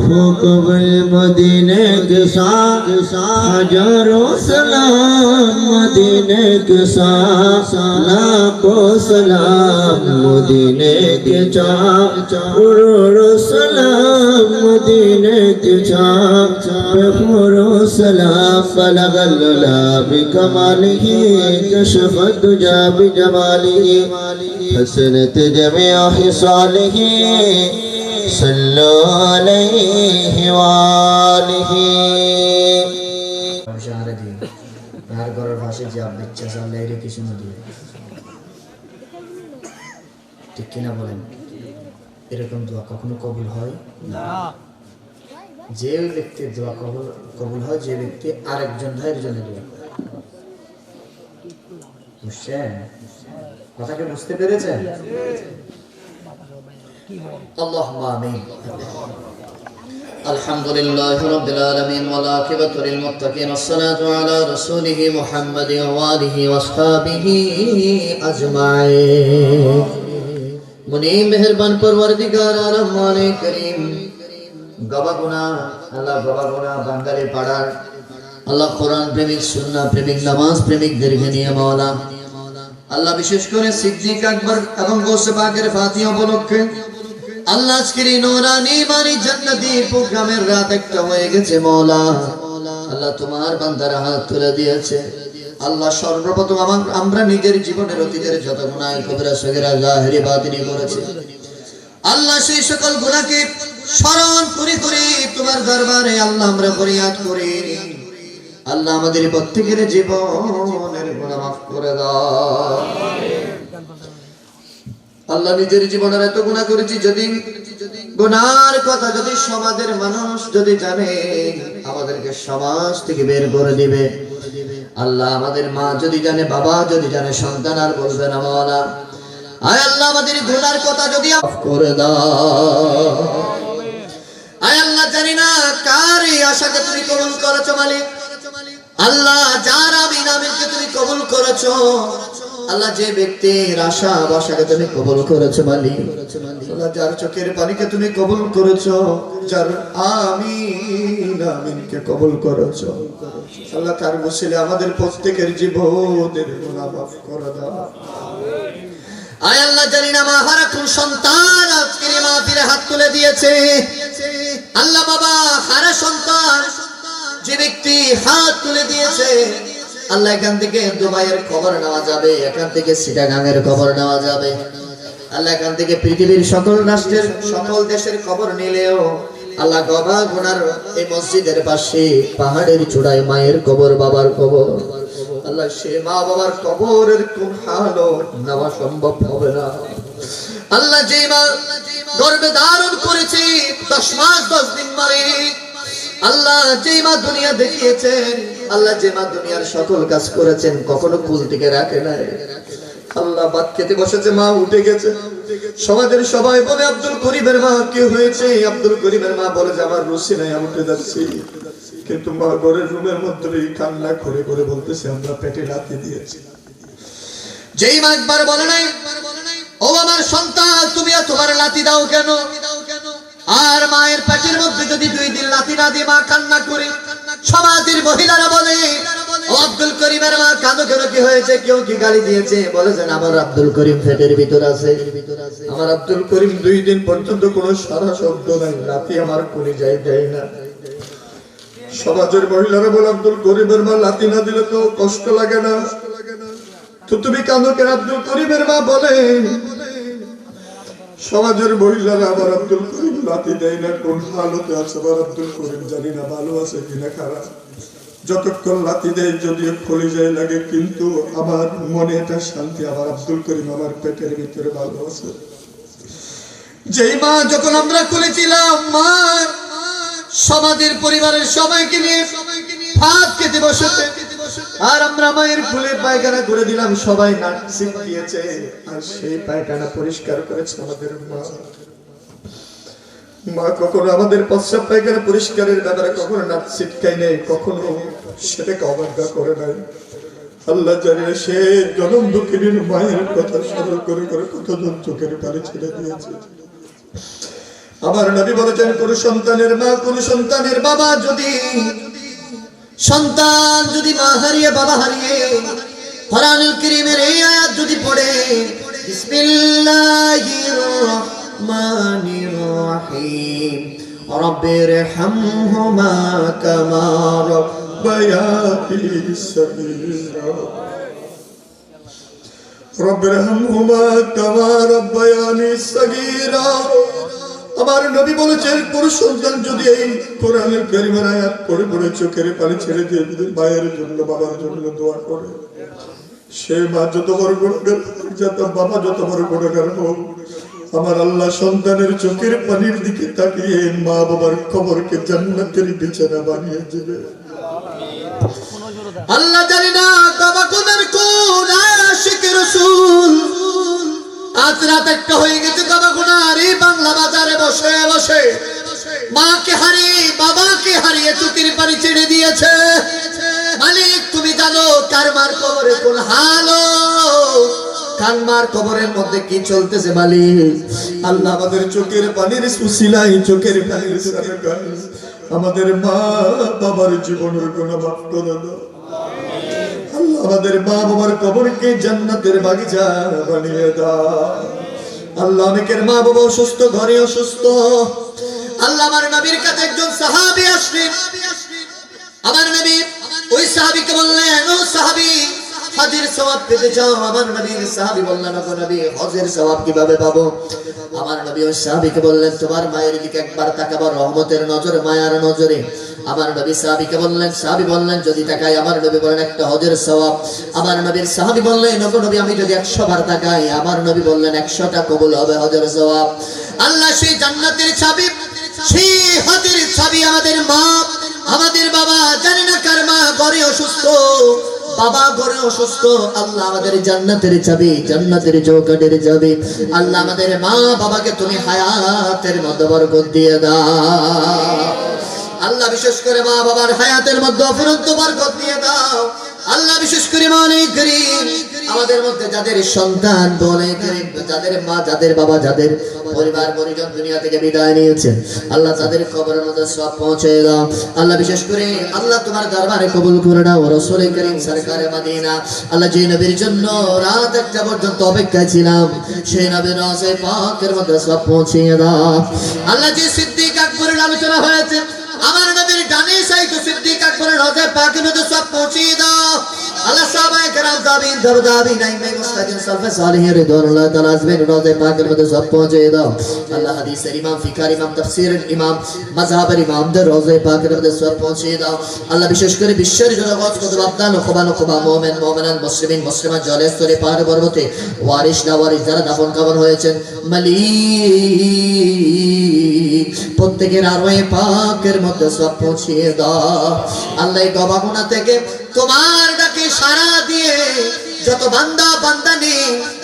D: हो कबल मदीने के साथ हजारों सलाम मदीने के साथ लाखों सलाम मदीने के करोड़ों सलाम मदीने के करोड़ों सलाम बलगल्ला बिकमालिही कशफत दुजा बिजमालिही हसनत जमीअ हिसालिही सल्लु अलैहि वालिही
A: শাহরে দিন আর ঘরের পাশে যে বাচ্চা সামনে এর কিছু না দিয়ে ঠিক কিনা বলেন এরকম দোয়া কখনো কবুল হয় না যে ব্যক্তির দোয়া কবুল হয় যে ব্যক্তি আরেকজন ভাইয়ের জন্য দোয়া করে বুঝছেন কথাকে বুঝতে পেরেছেন আল্লাহুম্মা আমিন الحمد لله رب العالمين والعاقبة للمتقين والصلاة على رسوله محمد وآله وصحبه أجمعين मुनीम मेहरबान परवरदिगार आलम वाले करीम गवा गुना अल्लाह गवा गुना बांगाली पाड़ार अल्लाह कुरान प्रेमिक सुन्ना प्रेमिक नमाज प्रेमिक दीर्घ निये मौला अल्लाह विशेष करे सिद्दीक अकबर एवं गौसे पाकेर फातिहा उपलक्षे আল্লাহ আজকের এই নূরানি বাড়ি জান্নাতি প্রোগ্রামের রাত একটা হয়ে গেছে মওলা আল্লাহ তোমার বান্দারা হাত তুলে দিয়েছে আল্লাহ সর্বপ্রথম আমরা নিজের জীবনের অতীতের যত গুনাহ কবিরা সগীরা জাহেরি বাতিনি করেছি আল্লাহ সেই সকল গুনাহকে স্মরণ করে করে তোমার দরবারে আল্লাহ আমরা ফরিয়াদ করি আল্লাহ আমাদের প্রত্যেকের জীবনের গুনাহ মাফ করে দাও আল্লাহ নিজের জীবনের এত গুনাহ করেছি যদি গুনার কথা যদি সমাজের মানুষ যদি জানে আমাদেরকে সমাজ থেকে বের করে দিবে আল্লাহ আমাদের মা যদি জানে বাবা যদি জানে সন্তান আর বলবে না মাওলা আয় আল্লাহ আমাদের গুনার কথা যদি মাফ করে দাও আয় আল্লাহ জানি না কার এই আশাকে তুমি কবুল করেছো মালিক আল্লাহ যার আমিন আমিনকে তুমি কবুল করেছো আল্লাহ যে ব্যক্তির আশা বাসাকে তুমি কবুল করেছো মালিক, আল্লাহ যার চোখের পানিকে তুমি কবুল করেছো, যার আমিন আমিনকে কবুল করেছো, আল্লাহ তার ওসিলে আমাদের প্রত্যেকের জীবনের গুনাহ মাফ করে দাও। আয় আল্লাহ, জানি না মা হারা কোন সন্তান আজকের এই মাহফিলে হাত তুলে দিয়েছে। আল্লাহ বাবা হারা সন্তান যে ব্যক্তি হাত তুলে দিয়েছে, আল্লাহ এখান থেকে দুবাইয়ের খবর নেওয়া যাবে, এখান থেকে চিটাগাংয়ের খবর নেওয়া যাবে, আল্লাহ এখান থেকে পৃথিবীর সকল রাষ্ট্রের সকল দেশের খবর নিলেও আল্লাহ গবা গোনার এই মসজিদের পাশে পাহাড়ের চূড়ায় মায়ের কবর, বাবার কবর, আল্লাহ সে মা বাবার কবরের কোন হালও নেওয়া সম্ভব হবে না। আল্লাহ যে মা গর্ভে ধারণ করেছে 10 মাস 10 দিন মারে, আল্লাহ যে মা দুনিয়া দেখিয়েছেন, আল্লাহ যে মা দুনিয়ার সকল কাজ করেছেন, কখনো কুল থেকে রাখে নাই। আল্লাহ ভাত খেতে বসেছে, মা উঠে গেছে, সমাজের সবাই বলে আব্দুল করিমের মা কি হয়েছে, আব্দুল করিমের মা বলে যে আমার রুচি নাই, আমি উঠে যাচ্ছি, কিন্তু মা ঘরের রুমের মধ্যে কান্না করে করে বলতেছে আমরা পেটে লাথি দিয়েছি। যেই মা একবার বলে নাই ও আমার সন্তান তুমি তোমার লাথি দাও কেন, আর মায়ের পেটের মধ্যে যদি 2 দিন লাথি না দিয়ে মা কান্না করে, সমাজের মহিলারা বলে ও আব্দুল করিমের মা কাঁদো কেন, কি হয়েছে, কেউ কি গালি দিয়েছে, বলেছেন আমার আব্দুল করিম পেটের ভিতর আছে, আমার আব্দুল করিম 2 দিন পর্যন্ত কোনো সারা শব্দ নাই, লাথি আমার কোলে যায় না। সমাজের মহিলারা বলে আব্দুল করিমের মা লাথি না দিলে তো কষ্ট লাগে না, তো তুমি কাঁদো কেন, আব্দুল করিমের মা বলে সমাজের মহিলারা আবার আব্দুল করিম লাথি দেয় না, কোন হালতে আছে আবার আব্দুল করিম জানি না ভালো আছে কিনা খারাপ, যতক্ষণ লাথি দেয় যদিও খোলে যায় লাগে, কিন্তু আমার মনে এটা শান্তি, আবার আব্দুল করিম আমার পেটের ভিতরে ভালো আছে। যেই মা যখন আমরা খুলেছিলাম মা সমাজের পরিবারের সবাইকে নিয়ে ভাত খেতে বসেছে, আর আমরা মায়ের ফুলে পায়খানা করে দিলাম, সবাই নাক ছিটিয়েছে, আর সেই পায়খানা পরিষ্কার করেছে আমাদের মা। মা কখনো আমাদের প্রস্রাব পায়খানা পরিষ্কারের ব্যাপারে কখনো নাক ছিটকাই নেই, কখনো সেটাকে অবজ্ঞা করে নাই। আল্লাহ জানে সে জনম দুঃখিনীর মায়ের কথা স্মরণ করে করে কতজন চোখের পানি ছেড়ে দিয়েছে। আমার নবী বলেছেন কোন সন্তানের মা কোন সন্তানের বাবা যদি সন্তান যদি মা হারিয়ে বাবা হারিয়ে কোরআনুল কারীমের এই আয়াত যদি পড়ে বিসমিল্লাহির রহমানির রহিম রব্বিরহামহুমা কামা রাব্বায়ানি সগীরা রব্বিরহামহুমা কামা রাব্বায়ানি সগীরা। আমার নবী বলেছেন কোন সন্তান যদি এই কোরআনের কারীমের আয়াত পড়ে পড়ে চোখের পানি ছেড়ে দিয়ে যদি মায়ের জন্য বাবার জন্য দোয়া করে, সে মা যত বড় গুণগার যত বাবা যত বড় গুণগার হোক, আমার আল্লাহ সন্তানের চোখের পানির দিকে তাকিয়ে মা বাবার কবরকে জান্নাতের বিছানা বানিয়ে দেবে। আল্লাহ জানি না বাবা কোনের কোন আশিক রাসূল আজ রাত একটা হয়ে গেছে, বাবা গুনার এই বাংলা বাজারে বসে বসে মাকে হারিয়ে বাবাকে হারিয়ে চোখের পানি ছেড়ে দিয়েছে। মালিক তুমি জানো কার মার কবরে কোন হালো, কার মার কবরের মধ্যে কি চলতেছে মালিক। আল্লাহ আমাদের চোখের পানির সুশীলাই চোখের পানির সারগাই আমাদের মা বাবার জীবনের গুনাহ মাফ করে দাও। আল্লাহ আমাদের মা বাবার কবরকে জান্নাতের বাগিচা বানিয়ে দাও। আল্লাহ অনেকের মা বাবা অসুস্থ, ঘরে অসুস্থ। আল্লাহ আমার নবীর কাছে একজন সাহাবী আসলেন, আমার নবী ওই সাহাবীকে বললেন ও সাহাবী হজের সওয়াব পেতে চাও? আমার নবীর সাহাবী বললেন ও নবী হজের সওয়াব কিভাবে পাবো? আমার নবী ওই সাহাবীকে বললেন তোমার মায়ের দিকে একবার তাকাবো রহমতের নজরে মায়ার নজরে। আমার নবী সাহাবীকে বললেন, সাহাবী বললেন যদি তাকাই, আমার নবী বলেন একটা হজের সওয়াব। আমার নবীর সাহাবী বললেন ওগো নবী আমি যদি 100 বার তাকাই, আমার নবী বললেন 100টা কবুল হবে হজের সওয়াব। আল্লাহ সেই জান্নাতের চাবি, সেই হজের চাবি আমাদের মা আমাদের বাবা, জানি না কার মা ঘরে অসুস্থ, বাবা ঘরে অসুস্থ। আল্লাহ আমাদের জান্নাতের চাবি, জান্নাতের চৌকাঠের চাবি। আল্লাহ আমাদের মা বাবাকে তুমি হায়াতের মধ্যে বরকত দিয়ে দাও। আল্লাহ বিশেষ করে মা বাবার হায়াতের মধ্যে অফুরন্ত বরকত দিয়ে দাও। আল্লাহ বিশেষ করে মালিক করিম আমাদের মধ্যে যাদের সন্তান বলে যাদের মা যাদের বাবা যাদের পরিবার পরিজন দুনিয়া থেকে বিদায় নিয়েছেন আল্লাহ তাদের কবরের মধ্যে সব পৌঁছে দাও আল্লাহ বিশেষ করে আল্লাহ তোমার দরবারে কবুল করে নাও রাসূল করিম সরকারে মদিনা আল্লাহ যে নবীর জন্য রাত একটা পর্যন্ত অপেক্ষায় ছিলাম সেই নবীর রওজা পাকের মধ্যে সব পৌঁছে দাও আল্লাহ যে সিদ্দিক আকবরের আলোচনা হয়েছে আমার নবীর ডানে সাইতো সিদ্দিক আকবরের রওজা পাকের মধ্যে সব পৌঁছে দাও আল্লাহ সাহাবায়ে কেরাম তাবিঈন তাবিঈন আইম্মায়ে মুস্তাকিন সালফে সালেহিন রিদওয়ানুল্লাহ তাআলা আজমাইন রওজা পাকের মধ্যে সব পৌঁছে দাও আল্লাহ হাদিসের ইমাম ফিকার ইমাম তাফসীরের ইমাম মাযহাবের ইমামদের রওজা পাকের মধ্যে সব পৌঁছে দাও আল্লাহ বিশেষ করে বিশ্বের জগৎ কত বাপদান ও খুবা মুমিন মুমিনান মুসলিমিন মুসলিমাত জলে স্তরে পাহাড় পর্বতে ওয়ারিশ না ওয়ারিশ যারা দাফন কাফন হয়েছেন মালিক প্রত্যেকের আরওয়ায়ে পাকের মধ্যে সব পৌঁছে দাও আল্লাহ এই গবাগুনা থেকে তোমার ডাকে সাড়া দিয়ে যত বান্দা বান্দানি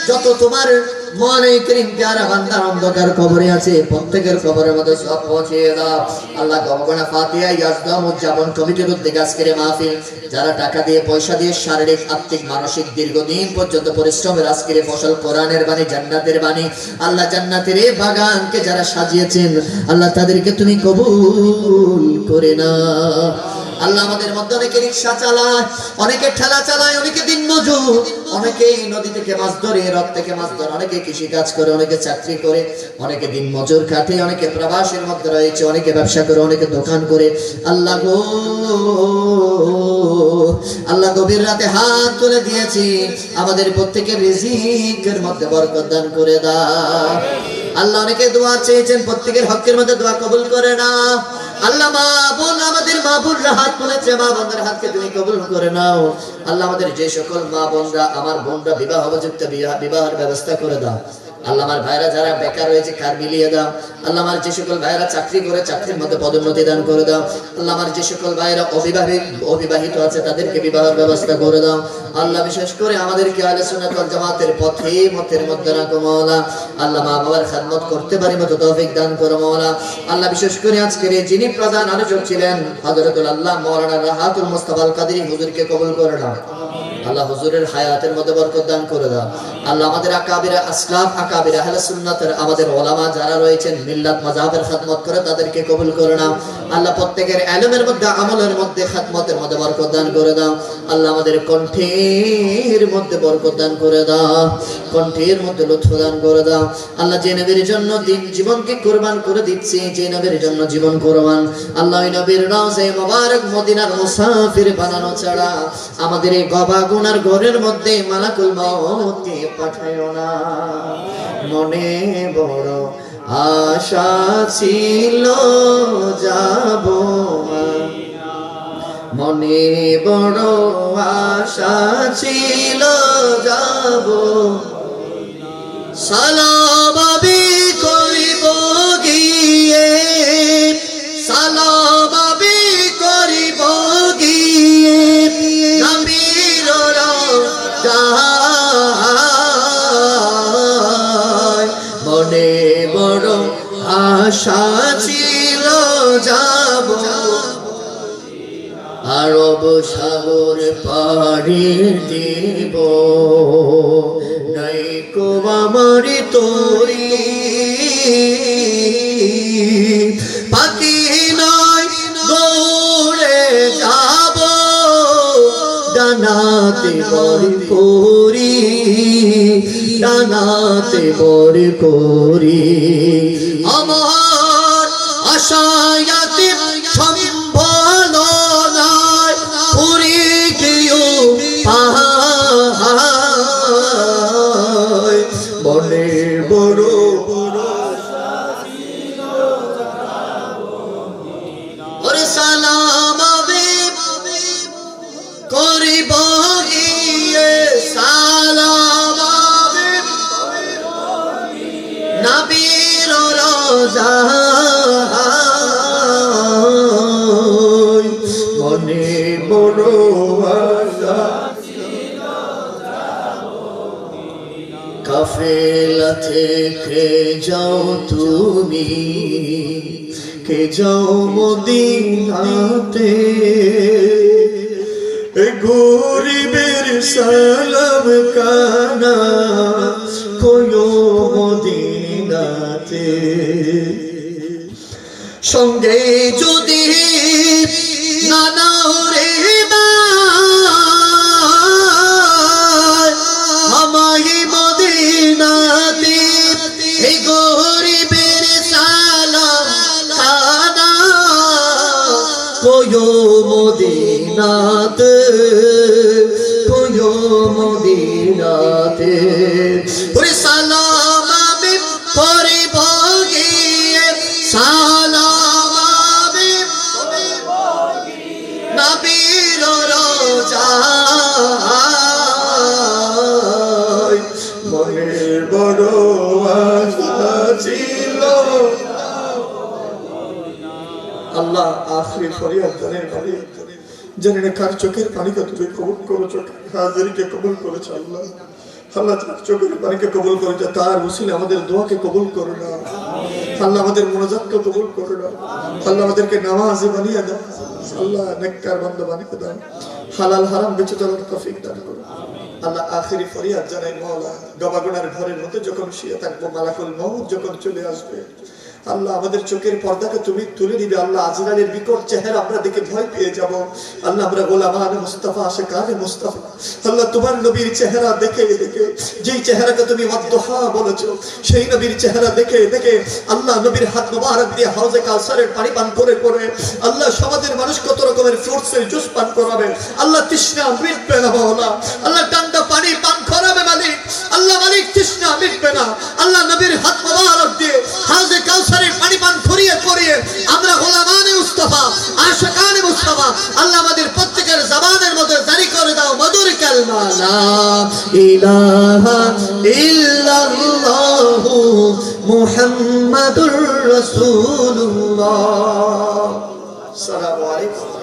A: যত তোমার মনে করিম প্যারা বান্দার অন্ধকার কবরে আছে প্রত্যেকের কবরের মধ্যে সব পৌঁছে দাও আল্লাহ গবগনা ফাতিহা ইয়াজদাম উদযাপন কমিটির উদ্যোগে আজকের মাহফিল যারা টাকা দিয়ে পয়সা দিয়ে শারীরিক আত্মিক মানসিক দীর্ঘদিন পর্যন্ত পরিশ্রমের আজকের ফসল কোরআনের বাণী জান্নাতের বাণী আল্লাহ জান্নাতের এই বাগানকে যারা সাজিয়েছেন আল্লাহ তাদেরকে তুমি কবুল করে নাও আল্লাহ আমাদের মধ্যে অনেকে রিকশা চালায় অনেকে ঠেলা চালায় অনেকে দিনমজুর অনেকে নদী থেকে মাছ ধরে হ্রদ থেকে মাছ ধরে অনেকে কৃষি কাজ করে অনেকে চাকরি করে অনেকে দিনমজুর খাটে অনেকে প্রবাসের মধ্যে রয়েছে অনেকে ব্যবসা করে অনেকে দোকান করে আল্লাহ গো আল্লাহ গভীর রাতে হাত তুলে দিয়েছি আমাদের প্রত্যেকের রিজিকের মধ্যে বরকত দান করে দাও আল্লাহ অনেকে দোয়া চেয়েছেন প্রত্যেকের হকের মধ্যে দোয়া কবুল করে না আল্লাহ মা বোন আমাদের মা বোনরা হাত তুলেছে মা বোনদের হাতকে তুমি কবুল করে নাও আল্লাহ আমাদের যে সকল মা বোনরা আমার বোনরা বিবাহ উপযুক্ত বিবাহের ব্যবস্থা করে দাও আল্লাহ আমার ভাইরা যারা বেকার রয়েছে কার মিলিয়ে দাও আল্লাহ আমার যে সকল ভাইরা চাকরি করে চাকরির মধ্যে পদোন্নতি দান করে দাও আল্লাহ আমার যে সকল ভাইরা অবিবাহিত আছে তাদেরকে বিবাহের ব্যবস্থা করে দাও আল্লাহ বিশেষ করে আমাদেরকে আহলে সুন্নাত ওয়াল জামাতের পথের মধ্যে রাখো মাওলা আল্লাহ মা বাবার খেদমত করতে পারি মতো তৌফিক দান করো মাওলা আল্লাহ বিশেষ করে আজকের যিনি প্রধান আলোচক ছিলেন হযরতুল আল্লাহ মাওলানা রাহাতুল মুস্তাফা আল কাদরি হুজুরকে কবুল করে নাও আল্লাহ হুজুরের হায়াতের মধ্যে বরকত দান করে দাও আল্লাহ আমাদের আকাবিরা আসলাফ আকাবিরা আহলে সুন্নাতের আমাদের উলামা যারা রয়েছেন মিল্লাত মাযহাবের খেদমত করে তাদেরকে কবুল করে নাও আল্লাহ প্রত্যেকের ইলমের মধ্যে আমলের মধ্যে খেদমতের মধ্যে বরকত দান করে দাও আল্লাহ আমাদের কণ্ঠের মধ্যে বরকত দান করে দাও কণ্ঠের মধ্যে লুৎফ দান করে দাও আল্লাহ যে নবীর জন্য দিন জীবনকে কুরবান করে দিচ্ছি যে নবীর জন্য জীবন কুরবান আল্লাহ ওই নবীর রওজা মোবারক মদিনার মুসাফির বানানো ছাড়া আমাদের এই গুনার ঘরের মধ্যে মালাকুল মউতকে পাঠায়ো না মনে বড় আশা ছিল যাব মনে বড় আশা ছিল যাব সালামি করিব গিয়ে সালামি করিব গিয়ে নবীর রওজায় মনে বড় আশা ছিল যাব আরব সাগর পাড়ি দিব নাইকো আমার তোরি পাখি নয় দৌড়ে যাব ডানাতে বড় করি ডানাতে বড় করি আমার আশায়াতে সম্বল নাই পুরি কেউ পাহায় মনে বড় ওরে সালাম করিব গিয়ে সালাম নবীর রওজায় মনে বড় আশা কাফেলা থেকে যাও তুমি কে যাও মদিনাতে গরিবের
B: সালাম কানা কোয়ো মদিনাতে সঙ্গে যদি নানা রে আমায় মদিনাতে এই গরিবের সালাম কানা কোয়ো মদিনাতে কোয়ো মদিনাতে ওরে সালাম আমি পরিব গিয়ে সালাম আমি নবীর রোজায় মনে বড় আশা ছিল আল্লাহ আখরি ফরিয়াদ জানেন ভাই জানেন কার চোখের পানিকে তুমি কবুল করেছো হাজিরিকে কবুল করেছো আল্লাহ আল্লাহ যার চোখের পানিকে কবুল করেছো তার উসিলে আমাদের দোয়াকে কবুল করো না আল্লাহ আমাদের মোনাজাতকে কবুল করো না আল্লাহ আমাদেরকে নামাজি বানিয়ে দাও আল্লাহ নেককার বান্দা বানিয়ে দাও হালাল হারাম বেঁচে চলার তৌফিক দান করো আল্লাহ আখেরি ফরিয়াদ জানাই মাওলা গবাগোনার ঘরের মধ্যে যখন শুয়ে থাকবো মালাকুল মউত যখন চলে আসবে আল্লাহ আমাদের চোখের পর্দাকে তুমি তুলে দিবে আল্লাহ আজরাইলের বিকট চেহারা আমরা দেখে ভয় পেয়ে যাব আল্লাহ আমরা গোলামানে মুস্তাফা আশিকানে মুস্তাফা আল্লাহ তোমার নবীর চেহারা দেখে দেখে যেই চেহারাকে তুমি ওয়াদদুহা বলেছো সেই নবীর চেহারা দেখে দেখে আল্লাহ নবীর হাত মোবারক দিয়ে হাউজে কাউসারের পানি পান করে করে আল্লাহ সমাজের মানুষ কত রকমের ফ্রুটসের জুস পান করাবে আল্লাহ তৃষ্ণা মিটবে না মাওলা আল্লাহ ঠান্ডা পানি পান করাবে মালিক আল্লাহ মালিক তৃষ্ণা মিটবে না আল্লাহ নবীর হাত মোবারক দিয়ে হাউজে কাউসারের পানি পান করিয়ে করিয়ে আমরা গোলামানে মুস্তাফা আশিকানে মুস্তাফা আল্লাহ আমাদের প্রত্যেকের জবানের মধ্যে জারি করে দাও মধুর কালমা লা ইলাহা ইল্লাল্লাহু মুহাম্মাদুর রাসূলুল্লাহ আসসালামু আলাইকুম